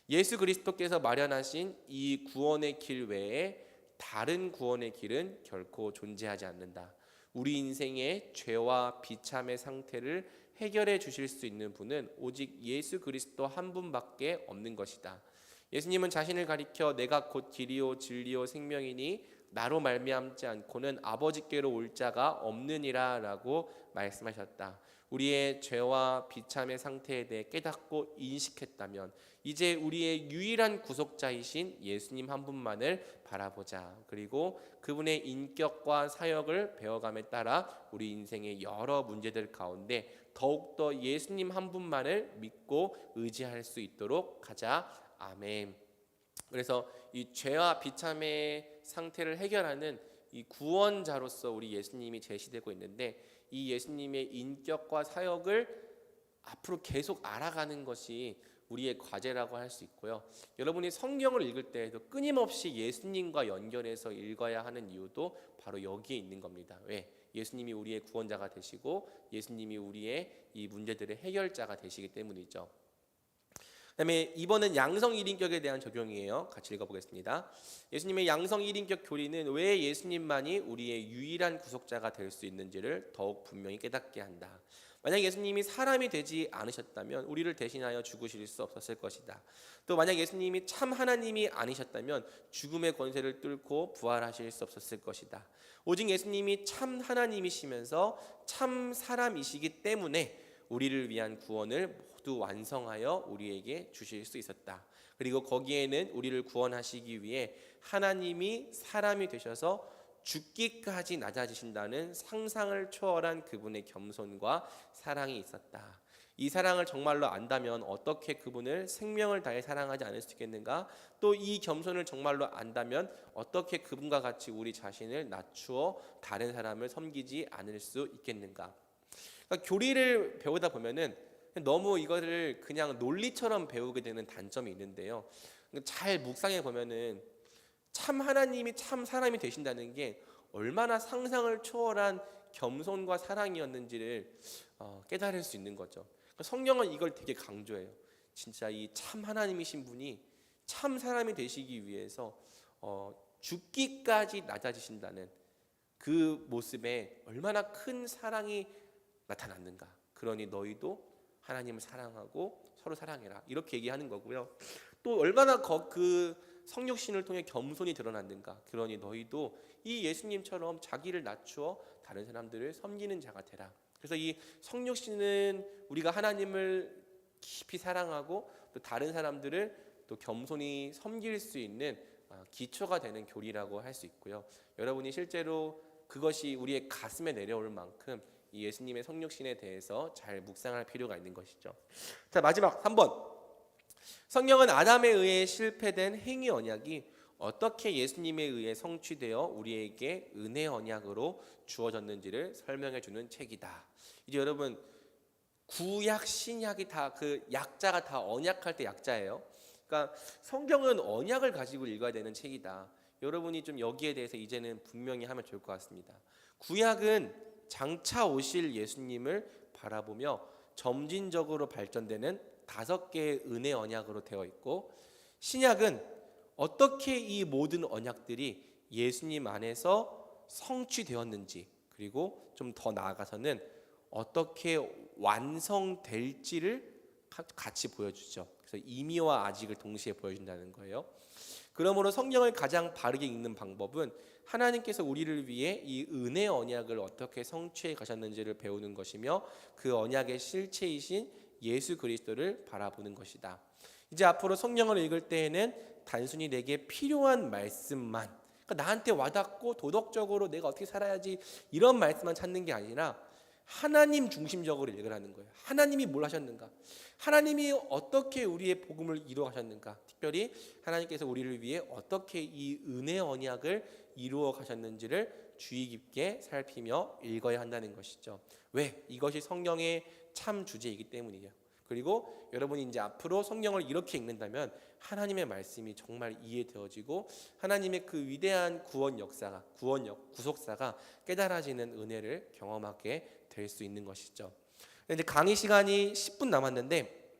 예수 그리스도께서 마련하신 이 구원의 길 외에 다른 구원의 길은 결코 존재하지 않는다. 우리 인생의 죄와 비참의 상태를 해결해 주실 수 있는 분은 오직 예수 그리스도 한 분밖에 없는 것이다. 예수님은 자신을 가리켜 내가 곧 길이요 진리요 생명이니 나로 말미암지 않고는 아버지께로 올 자가 없느니라 라고 말씀하셨다. 우리의 죄와 비참의 상태에 대해 깨닫고 인식했다면 이제 우리의 유일한 구속자이신 예수님 한 분만을 바라보자. 그리고 그분의 인격과 사역을 배워감에 따라 우리 인생의 여러 문제들 가운데 더욱더 예수님 한 분만을 믿고 의지할 수 있도록 하자. 아멘. 그래서 이 죄와 비참의 상태를 해결하는 이 구원자로서 우리 예수님이 제시되고 있는데 이 예수님의 인격과 사역을 앞으로 계속 알아가는 것이 우리의 과제라고 할 수 있고요. 여러분이 성경을 읽을 때에도 끊임없이 예수님과 연결해서 읽어야 하는 이유도 바로 여기에 있는 겁니다. 왜? 예수님이 우리의 구원자가 되시고 예수님이 우리의 이 문제들의 해결자가 되시기 때문이죠. 그다음에 2번은 양성 1인격에 대한 적용이에요. 같이 읽어보겠습니다. 예수님의 양성 1인격 교리는 왜 예수님만이 우리의 유일한 구속자가 될 수 있는지를 더욱 분명히 깨닫게 한다. 만약 예수님이 사람이 되지 않으셨다면 우리를 대신하여 죽으실 수 없었을 것이다. 또 만약 예수님이 참 하나님이 아니셨다면 죽음의 권세를 뚫고 부활하실 수 없었을 것이다. 오직 예수님이 참 하나님이시면서 참 사람이시기 때문에 우리를 위한 구원을 모두 완성하여 우리에게 주실 수 있었다. 그리고 거기에는 우리를 구원하시기 위해 하나님이 사람이 되셔서 죽기까지 낮아지신다는 상상을 초월한 그분의 겸손과 사랑이 있었다. 이 사랑을 정말로 안다면 어떻게 그분을 생명을 다해 사랑하지 않을 수 있겠는가? 또 이 겸손을 정말로 안다면 어떻게 그분과 같이 우리 자신을 낮추어 다른 사람을 섬기지 않을 수 있겠는가? 그러니까 교리를 배우다 보면은 너무 이거를 그냥 논리처럼 배우게 되는 단점이 있는데요. 잘 묵상해 보면은 참 하나님이 참 사람이 되신다는 게 얼마나 상상을 초월한 겸손과 사랑이었는지를 깨달을 수 있는 거죠. 성경은 이걸 되게 강조해요. 진짜 이 참 하나님이신 분이 참 사람이 되시기 위해서 죽기까지 낮아지신다는 그 모습에 얼마나 큰 사랑이 나타났는가. 그러니 너희도 하나님을 사랑하고 서로 사랑해라. 이렇게 얘기하는 거고요. 또 얼마나 그 성육신을 통해 겸손이 드러났는가. 그러니 너희도 이 예수님처럼 자기를 낮추어 다른 사람들을 섬기는 자가 되라. 그래서 이 성육신은 우리가 하나님을 깊이 사랑하고 또 다른 사람들을 또 겸손히 섬길 수 있는 기초가 되는 교리라고 할 수 있고요. 여러분이 실제로 그것이 우리의 가슴에 내려올 만큼 이 예수님의 성육신에 대해서 잘 묵상할 필요가 있는 것이죠. 자, 마지막 3번. 성경은 아담에 의해 실패된 행위 언약이 어떻게 예수님에 의해 성취되어 우리에게 은혜 언약으로 주어졌는지를 설명해 주는 책이다. 이제 여러분 구약 신약이 다 그 약자가 다 언약할 때 약자예요. 그러니까 성경은 언약을 가지고 읽어야 되는 책이다. 여러분이 좀 여기에 대해서 이제는 분명히 하면 좋을 것 같습니다. 구약은 장차 오실 예수님을 바라보며 점진적으로 발전되는 5개의 은혜 언약으로 되어 있고, 신약은 어떻게 이 모든 언약들이 예수님 안에서 성취되었는지, 그리고 좀 더 나아가서는 어떻게 완성될지를 같이 보여주죠. 그래서 이미와 아직을 동시에 보여준다는 거예요. 그러므로 성경을 가장 바르게 읽는 방법은 하나님께서 우리를 위해 이 은혜 언약을 어떻게 성취해 가셨는지를 배우는 것이며 그 언약의 실체이신 예수 그리스도를 바라보는 것이다. 이제 앞으로 성경을 읽을 때에는 단순히 내게 필요한 말씀만, 그러니까 나한테 와닿고 도덕적으로 내가 어떻게 살아야지 이런 말씀만 찾는 게 아니라 하나님 중심적으로 얘기를 하는 거예요. 하나님이 뭘 하셨는가? 하나님이 어떻게 우리의 복음을 이루어 가셨는가? 특별히 하나님께서 우리를 위해 어떻게 이 은혜 언약을 이루어 가셨는지를 주의 깊게 살피며 읽어야 한다는 것이죠. 왜? 이것이 성경의 참 주제이기 때문이에요. 그리고 여러분이 이제 앞으로 성경을 이렇게 읽는다면 하나님의 말씀이 정말 이해되어지고 하나님의 그 위대한 구원 역사가 구속사가 깨달아지는 은혜를 경험하게 될 수 있는 것이죠. 이제 강의 시간이 10분 남았는데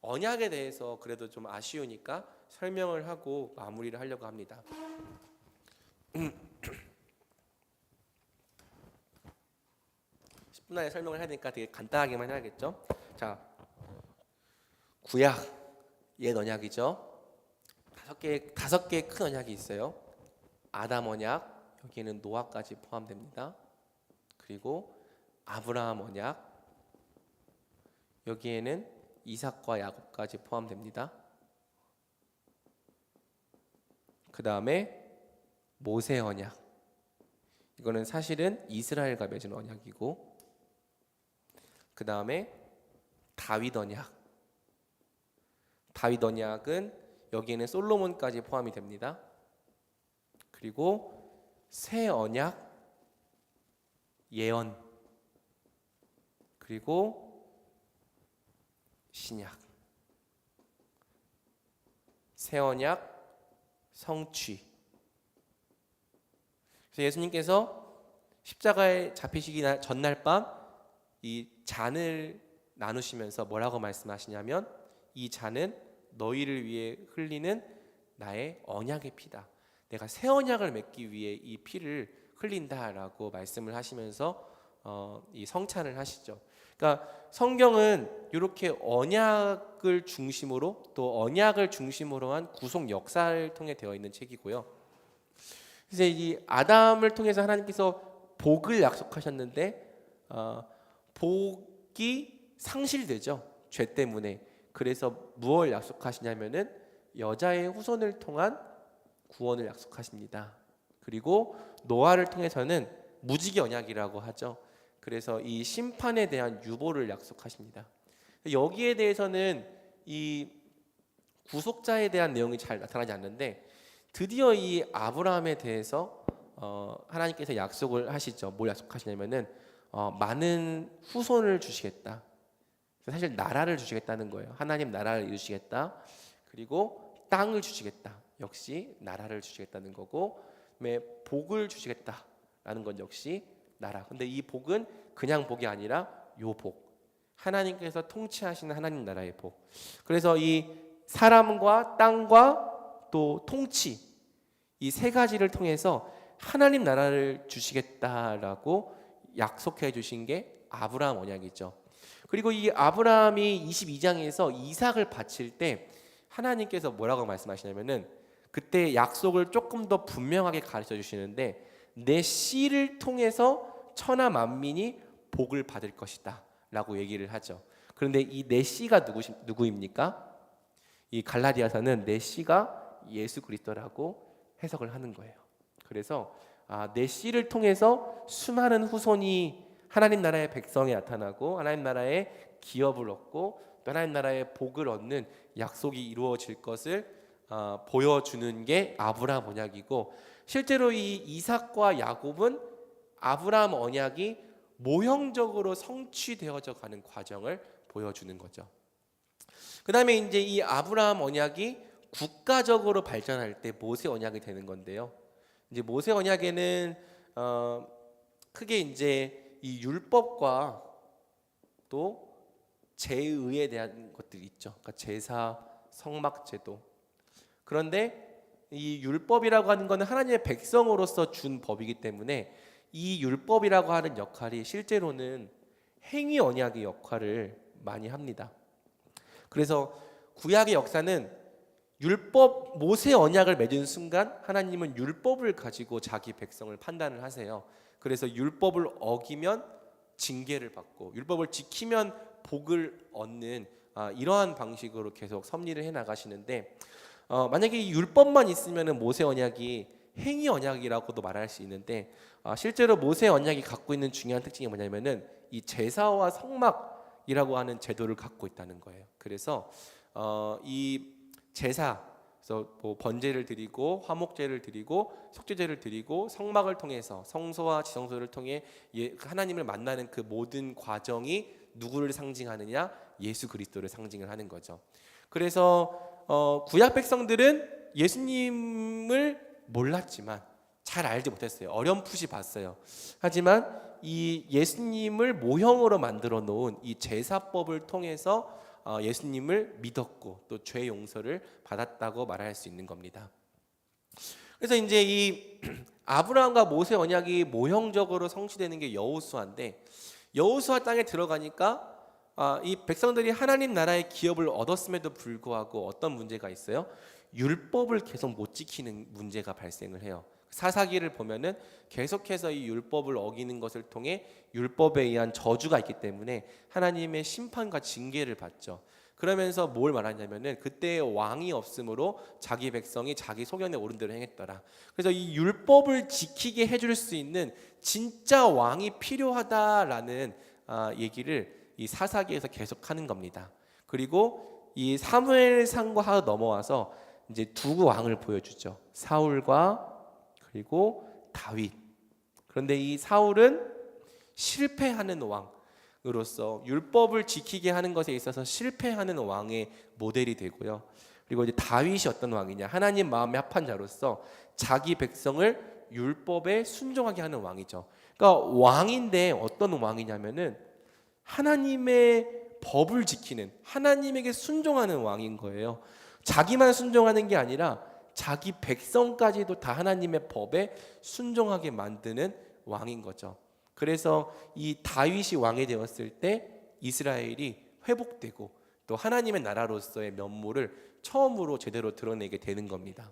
언약에 대해서 그래도 좀 아쉬우니까 설명을 하고 마무리를 하려고 합니다. 10분 안에 설명을 해야 되니까 되게 간단하게만 해야겠죠. 자, 구약 옛 언약이죠. 다섯 개의 큰 언약이 있어요. 아담 언약, 여기에는 노아까지 포함됩니다. 그리고 아브라함 언약, 여기에는 이삭과 야곱까지 포함됩니다. 그 다음에 모세 언약, 이거는 사실은 이스라엘과 맺은 언약이고, 그 다음에 다윗 언약, 다윗 언약은 여기에는 솔로몬까지 포함이 됩니다. 그리고 새 언약, 예언, 그리고 신약, 새 언약, 성취. 그래서 예수님께서 십자가에 잡히시기 전날 밤 이 잔을 나누시면서 뭐라고 말씀하시냐면 이 잔은 너희를 위해 흘리는 나의 언약의 피다. 내가 새 언약을 맺기 위해 이 피를 흘린다라고 말씀을 하시면서 이 성찬을 하시죠. 그러니까 성경은 이렇게 언약을 중심으로 또 언약을 중심으로 한 구속 역사를 통해 되어 있는 책이고요. 이제 이 아담을 통해서 하나님께서 복을 약속하셨는데 복이 상실되죠. 죄 때문에. 그래서 무엇을 약속하시냐면은 여자의 후손을 통한 구원을 약속하십니다. 그리고 노아를 통해서는 무지개 언약이라고 하죠. 그래서 이 심판에 대한 유보를 약속하십니다. 여기에 대해서는 이 구속자에 대한 내용이 잘 나타나지 않는데 드디어 이 아브라함에 대해서 하나님께서 약속을 하시죠. 뭘 약속하시냐면은 많은 후손을 주시겠다. 사실 나라를 주시겠다는 거예요. 하나님 나라를 이루시겠다. 그리고 땅을 주시겠다. 역시 나라를 주시겠다는 거고, 그다음에 복을 주시겠다라는 건 역시 나라. 근데 이 복은 그냥 복이 아니라 요 복. 하나님께서 통치하시는 하나님 나라의 복. 그래서 이 사람과 땅과 또 통치, 이 세 가지를 통해서 하나님 나라를 주시겠다라고 약속해 주신 게 아브라함 언약이죠. 그리고 이 아브라함이 22장에서 이삭을 바칠 때 하나님께서 뭐라고 말씀하시냐면은 그때 약속을 조금 더 분명하게 가르쳐 주시는데 내 씨를 통해서 천하 만민이 복을 받을 것이다 라고 얘기를 하죠. 그런데 이 내 씨가 누구입니까? 이 갈라디아서는 내 씨가 예수 그리스도라고 해석을 하는 거예요. 그래서 내 씨를 통해서 수많은 후손이 하나님 나라의 백성에 나타나고 하나님 나라의 기업을 얻고 또 하나님 나라의 복을 얻는 약속이 이루어질 것을 보여주는 게 아브라함 언약이고, 실제로 이 이삭과 야곱은 아브라함 언약이 모형적으로 성취되어져 가는 과정을 보여주는 거죠. 그 다음에 이제 이 아브라함 언약이 국가적으로 발전할 때 모세 언약이 되는 건데요. 이제 모세 언약에는 크게 이제 이 율법과 또 제의에 대한 것들이 있죠. 그러니까 제사, 성막제도. 그런데 이 율법이라고 하는 것은 하나님의 백성으로서 준 법이기 때문에 이 율법이라고 하는 역할이 실제로는 행위 언약의 역할을 많이 합니다. 그래서 구약의 역사는 율법 모세 언약을 맺은 순간 하나님은 율법을 가지고 자기 백성을 판단을 하세요. 그래서 율법을 어기면 징계를 받고 율법을 지키면 복을 얻는 이러한 방식으로 계속 섭리를 해 나가시는데 만약에 이 율법만 있으면 모세 언약이 행위 언약이라고도 말할 수 있는데 실제로 모세 언약이 갖고 있는 중요한 특징이 뭐냐면은 이 제사와 성막이라고 하는 제도를 갖고 있다는 거예요. 그래서 이 제사, 그래서 뭐 번제를 드리고 화목제를 드리고 속죄제를 드리고 성막을 통해서 성소와 지성소를 통해 하나님을 만나는 그 모든 과정이 누구를 상징하느냐? 예수 그리스도를 상징을 하는 거죠. 그래서 구약 백성들은 예수님을 몰랐지만 잘 알지 못했어요. 어렴풋이 봤어요. 하지만 이 예수님을 모형으로 만들어 놓은 이 제사법을 통해서 예수님을 믿었고 또 죄 용서를 받았다고 말할 수 있는 겁니다. 그래서 이제 이 아브라함과 모세 언약이 모형적으로 성취되는 게 여호수아인데, 여호수아 땅에 들어가니까 이 백성들이 하나님 나라의 기업을 얻었음에도 불구하고 어떤 문제가 있어요? 율법을 계속 못 지키는 문제가 발생을 해요. 사사기를 보면은 계속해서 이 율법을 어기는 것을 통해 율법에 의한 저주가 있기 때문에 하나님의 심판과 징계를 받죠. 그러면서 뭘 말하냐면은 그때 왕이 없으므로 자기 백성이 자기 소견에 오른 대로 행했더라. 그래서 이 율법을 지키게 해줄 수 있는 진짜 왕이 필요하다라는 얘기를 이 사사기에서 계속하는 겁니다. 그리고 이 사무엘상과 넘어와서 이제 두 왕을 보여주죠. 사울과 그리고 다윗. 그런데 이 사울은 실패하는 왕으로서 율법을 지키게 하는 것에 있어서 실패하는 왕의 모델이 되고요. 그리고 이제 다윗이 어떤 왕이냐? 하나님 마음에 합한 자로서 자기 백성을 율법에 순종하게 하는 왕이죠. 그러니까 왕인데 어떤 왕이냐면은 하나님의 법을 지키는, 하나님에게 순종하는 왕인 거예요. 자기만 순종하는 게 아니라 자기 백성까지도 다 하나님의 법에 순종하게 만드는 왕인 거죠. 그래서 이 다윗이 왕이 되었을 때 이스라엘이 회복되고 또 하나님의 나라로서의 면모를 처음으로 제대로 드러내게 되는 겁니다.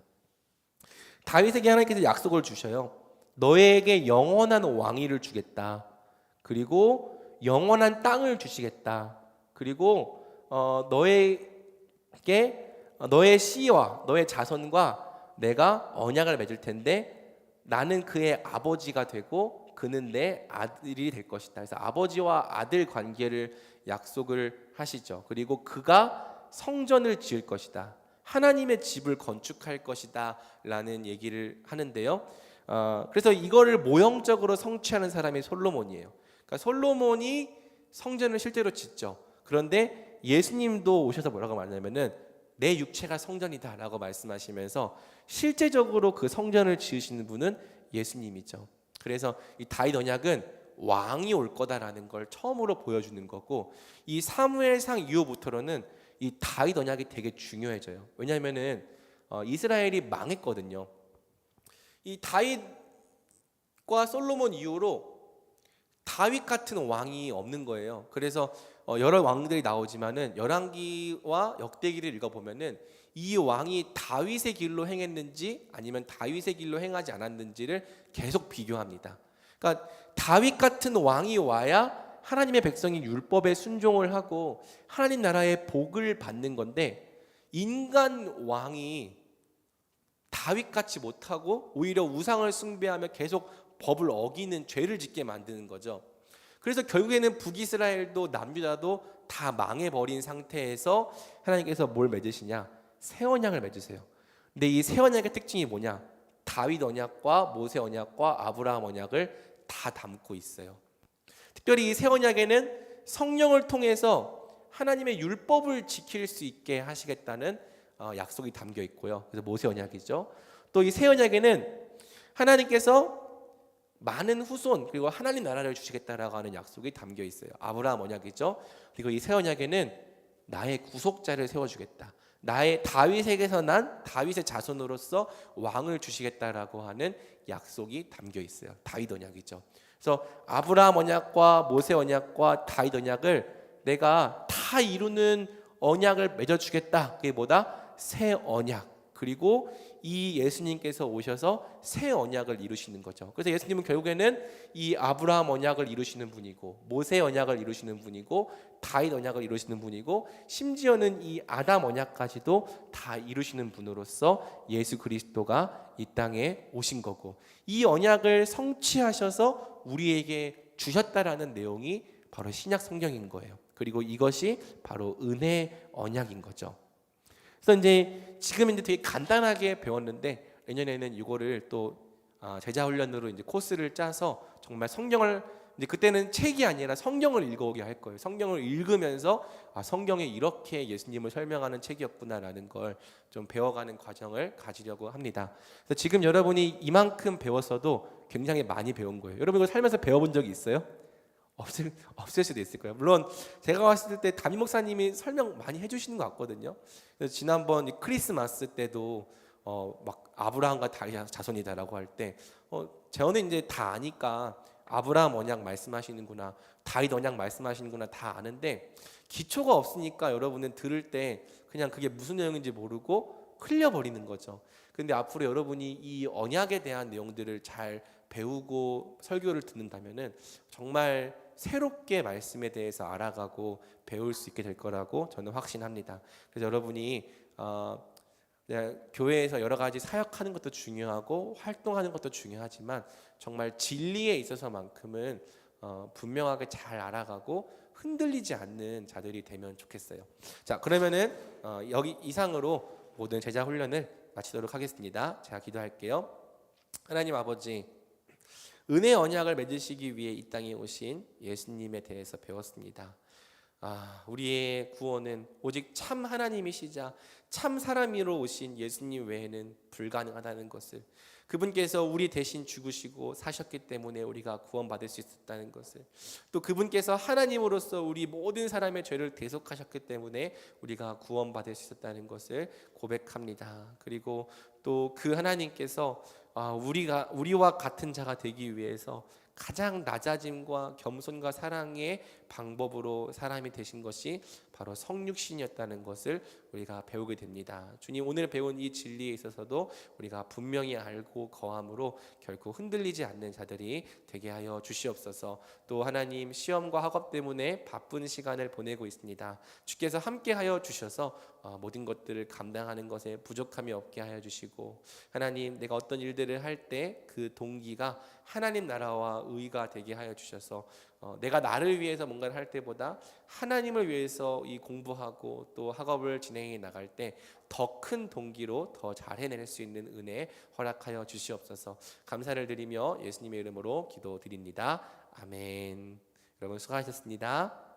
다윗에게 하나님께서 약속을 주셔요. 너에게 영원한 왕위를 주겠다. 그리고 영원한 땅을 주시겠다. 그리고 너의 씨와 너의 자손과 내가 언약을 맺을 텐데 나는 그의 아버지가 되고 그는 내 아들이 될 것이다. 그래서 아버지와 아들 관계를 약속을 하시죠. 그리고 그가 성전을 지을 것이다. 하나님의 집을 건축할 것이다 라는 얘기를 하는데요. 그래서 이거를 모형적으로 성취하는 사람이 솔로몬이에요. 그러니까 솔로몬이 성전을 실제로 짓죠. 그런데 예수님도 오셔서 뭐라고 말하냐면은 내 육체가 성전이다 라고 말씀하시면서 실제적으로 그 성전을 지으시는 분은 예수님이죠. 그래서 이 다윗 언약은 왕이 올 거다라는 걸 처음으로 보여주는 거고, 이 사무엘상 이후부터는 이 다윗 언약이 되게 중요해져요. 왜냐하면은 이스라엘이 망했거든요. 이 다윗과 솔로몬 이후로 다윗 같은 왕이 없는 거예요. 그래서 여러 왕들이 나오지만은 열왕기와 역대기를 읽어보면은 이 왕이 다윗의 길로 행했는지 아니면 다윗의 길로 행하지 않았는지를 계속 비교합니다. 그러니까 다윗 같은 왕이 와야 하나님의 백성이 율법에 순종을 하고 하나님 나라의 복을 받는 건데, 인간 왕이 다윗같이 못하고 오히려 우상을 숭배하며 계속 법을 어기는 죄를 짓게 만드는 거죠. 그래서 결국에는 북이스라엘도 남유다도 다 망해버린 상태에서 하나님께서 뭘 맺으시냐? 새 언약을 맺으세요. 근데 이 새 언약의 특징이 뭐냐? 다윗 언약과 모세 언약과 아브라함 언약을 다 담고 있어요. 특별히 이 새 언약에는 성령을 통해서 하나님의 율법을 지킬 수 있게 하시겠다는 약속이 담겨 있고요. 그래서 모세 언약이죠. 또 이 새 언약에는 하나님께서 많은 후손 그리고 하나님 나라를 주시겠다라고 하는 약속이 담겨 있어요. 아브라함 언약이죠. 그리고 이 새 언약에는 나의 구속자를 세워주겠다. 나의 다윗에게서 난 다윗의 자손으로서 왕을 주시겠다라고 하는 약속이 담겨 있어요. 다윗 언약이죠. 그래서 아브라함 언약과 모세 언약과 다윗 언약을 내가 다 이루는 언약을 맺어주겠다. 그게 뭐다? 새 언약. 그리고 이 예수님께서 오셔서 새 언약을 이루시는 거죠. 그래서 예수님은 결국에는 이 아브라함 언약을 이루시는 분이고, 모세 언약을 이루시는 분이고, 다윗 언약을 이루시는 분이고, 심지어는 이 아담 언약까지도 다 이루시는 분으로서 예수 그리스도가 이 땅에 오신 거고, 이 언약을 성취하셔서 우리에게 주셨다라는 내용이 바로 신약 성경인 거예요. 그리고 이것이 바로 은혜 언약인 거죠. 그래서 이제 지금 이제 되게 간단하게 배웠는데, 내년에는 이거를 또 제자 훈련으로 이제 코스를 짜서 정말 성경을, 이제 그때는 책이 아니라 성경을 읽어오게 할 거예요. 성경을 읽으면서 성경에 이렇게 예수님을 설명하는 책이었구나라는 걸 좀 배워가는 과정을 가지려고 합니다. 그래서 지금 여러분이 이만큼 배웠어도 굉장히 많이 배운 거예요. 여러분 이거 살면서 배워본 적이 있어요? 없을 수도 있을 거예요. 물론 제가 왔을 때 담임 목사님이 설명 많이 해주시는 것 같거든요. 그래서 지난번 크리스마스 때도 막 아브라함과 다윗 자손이다라고 할 때 저는 이제 다 아니까 아브라함 언약 말씀하시는구나, 다윗 언약 말씀하시는구나 다 아는데, 기초가 없으니까 여러분은 들을 때 그냥 그게 무슨 내용인지 모르고 흘려버리는 거죠. 근데 앞으로 여러분이 이 언약에 대한 내용들을 잘 배우고 설교를 듣는다면은 정말 새롭게 말씀에 대해서 알아가고 배울 수 있게 될 거라고 저는 확신합니다. 그래서 여러분이 교회에서 여러 가지 사역하는 것도 중요하고 활동하는 것도 중요하지만 정말 진리에 있어서만큼은 분명하게 잘 알아가고 흔들리지 않는 자들이 되면 좋겠어요. 자, 그러면은 여기 이상으로 모든 제자 훈련을 마치도록 하겠습니다. 제가 기도할게요. 하나님 아버지, 은혜 언약을 맺으시기 위해 이 땅에 오신 예수님에 대해서 배웠습니다. 우리의 구원은 오직 참 하나님이시자 참 사람으로 오신 예수님 외에는 불가능하다는 것을, 그분께서 우리 대신 죽으시고 사셨기 때문에 우리가 구원받을 수 있었다는 것을, 또 그분께서 하나님으로서 우리 모든 사람의 죄를 대속하셨기 때문에 우리가 구원받을 수 있었다는 것을 고백합니다. 그리고 또 그 하나님께서 우리와 같은 자가 되기 위해서 가장 낮아짐과 겸손과 사랑의 방법으로 사람이 되신 것이 바로 성육신이었다는 것을 우리가 배우게 됩니다. 주님, 오늘 배운 이 진리에 있어서도 우리가 분명히 알고 거함으로 결코 흔들리지 않는 자들이 되게 하여 주시옵소서. 또 하나님, 시험과 학업 때문에 바쁜 시간을 보내고 있습니다. 주께서 함께 하여 주셔서 모든 것들을 감당하는 것에 부족함이 없게 하여 주시고, 하나님, 내가 어떤 일들을 할 때 그 동기가 하나님 나라와 의가 되게 하여 주셔서 내가 나를 위해서 뭔가를 할 때보다 하나님을 위해서 이 공부하고 또 학업을 진행해 나갈 때 더 큰 동기로 더 잘 해낼 수 있는 은혜 허락하여 주시옵소서. 감사를 드리며 예수님의 이름으로 기도드립니다. 아멘. 여러분 수고하셨습니다.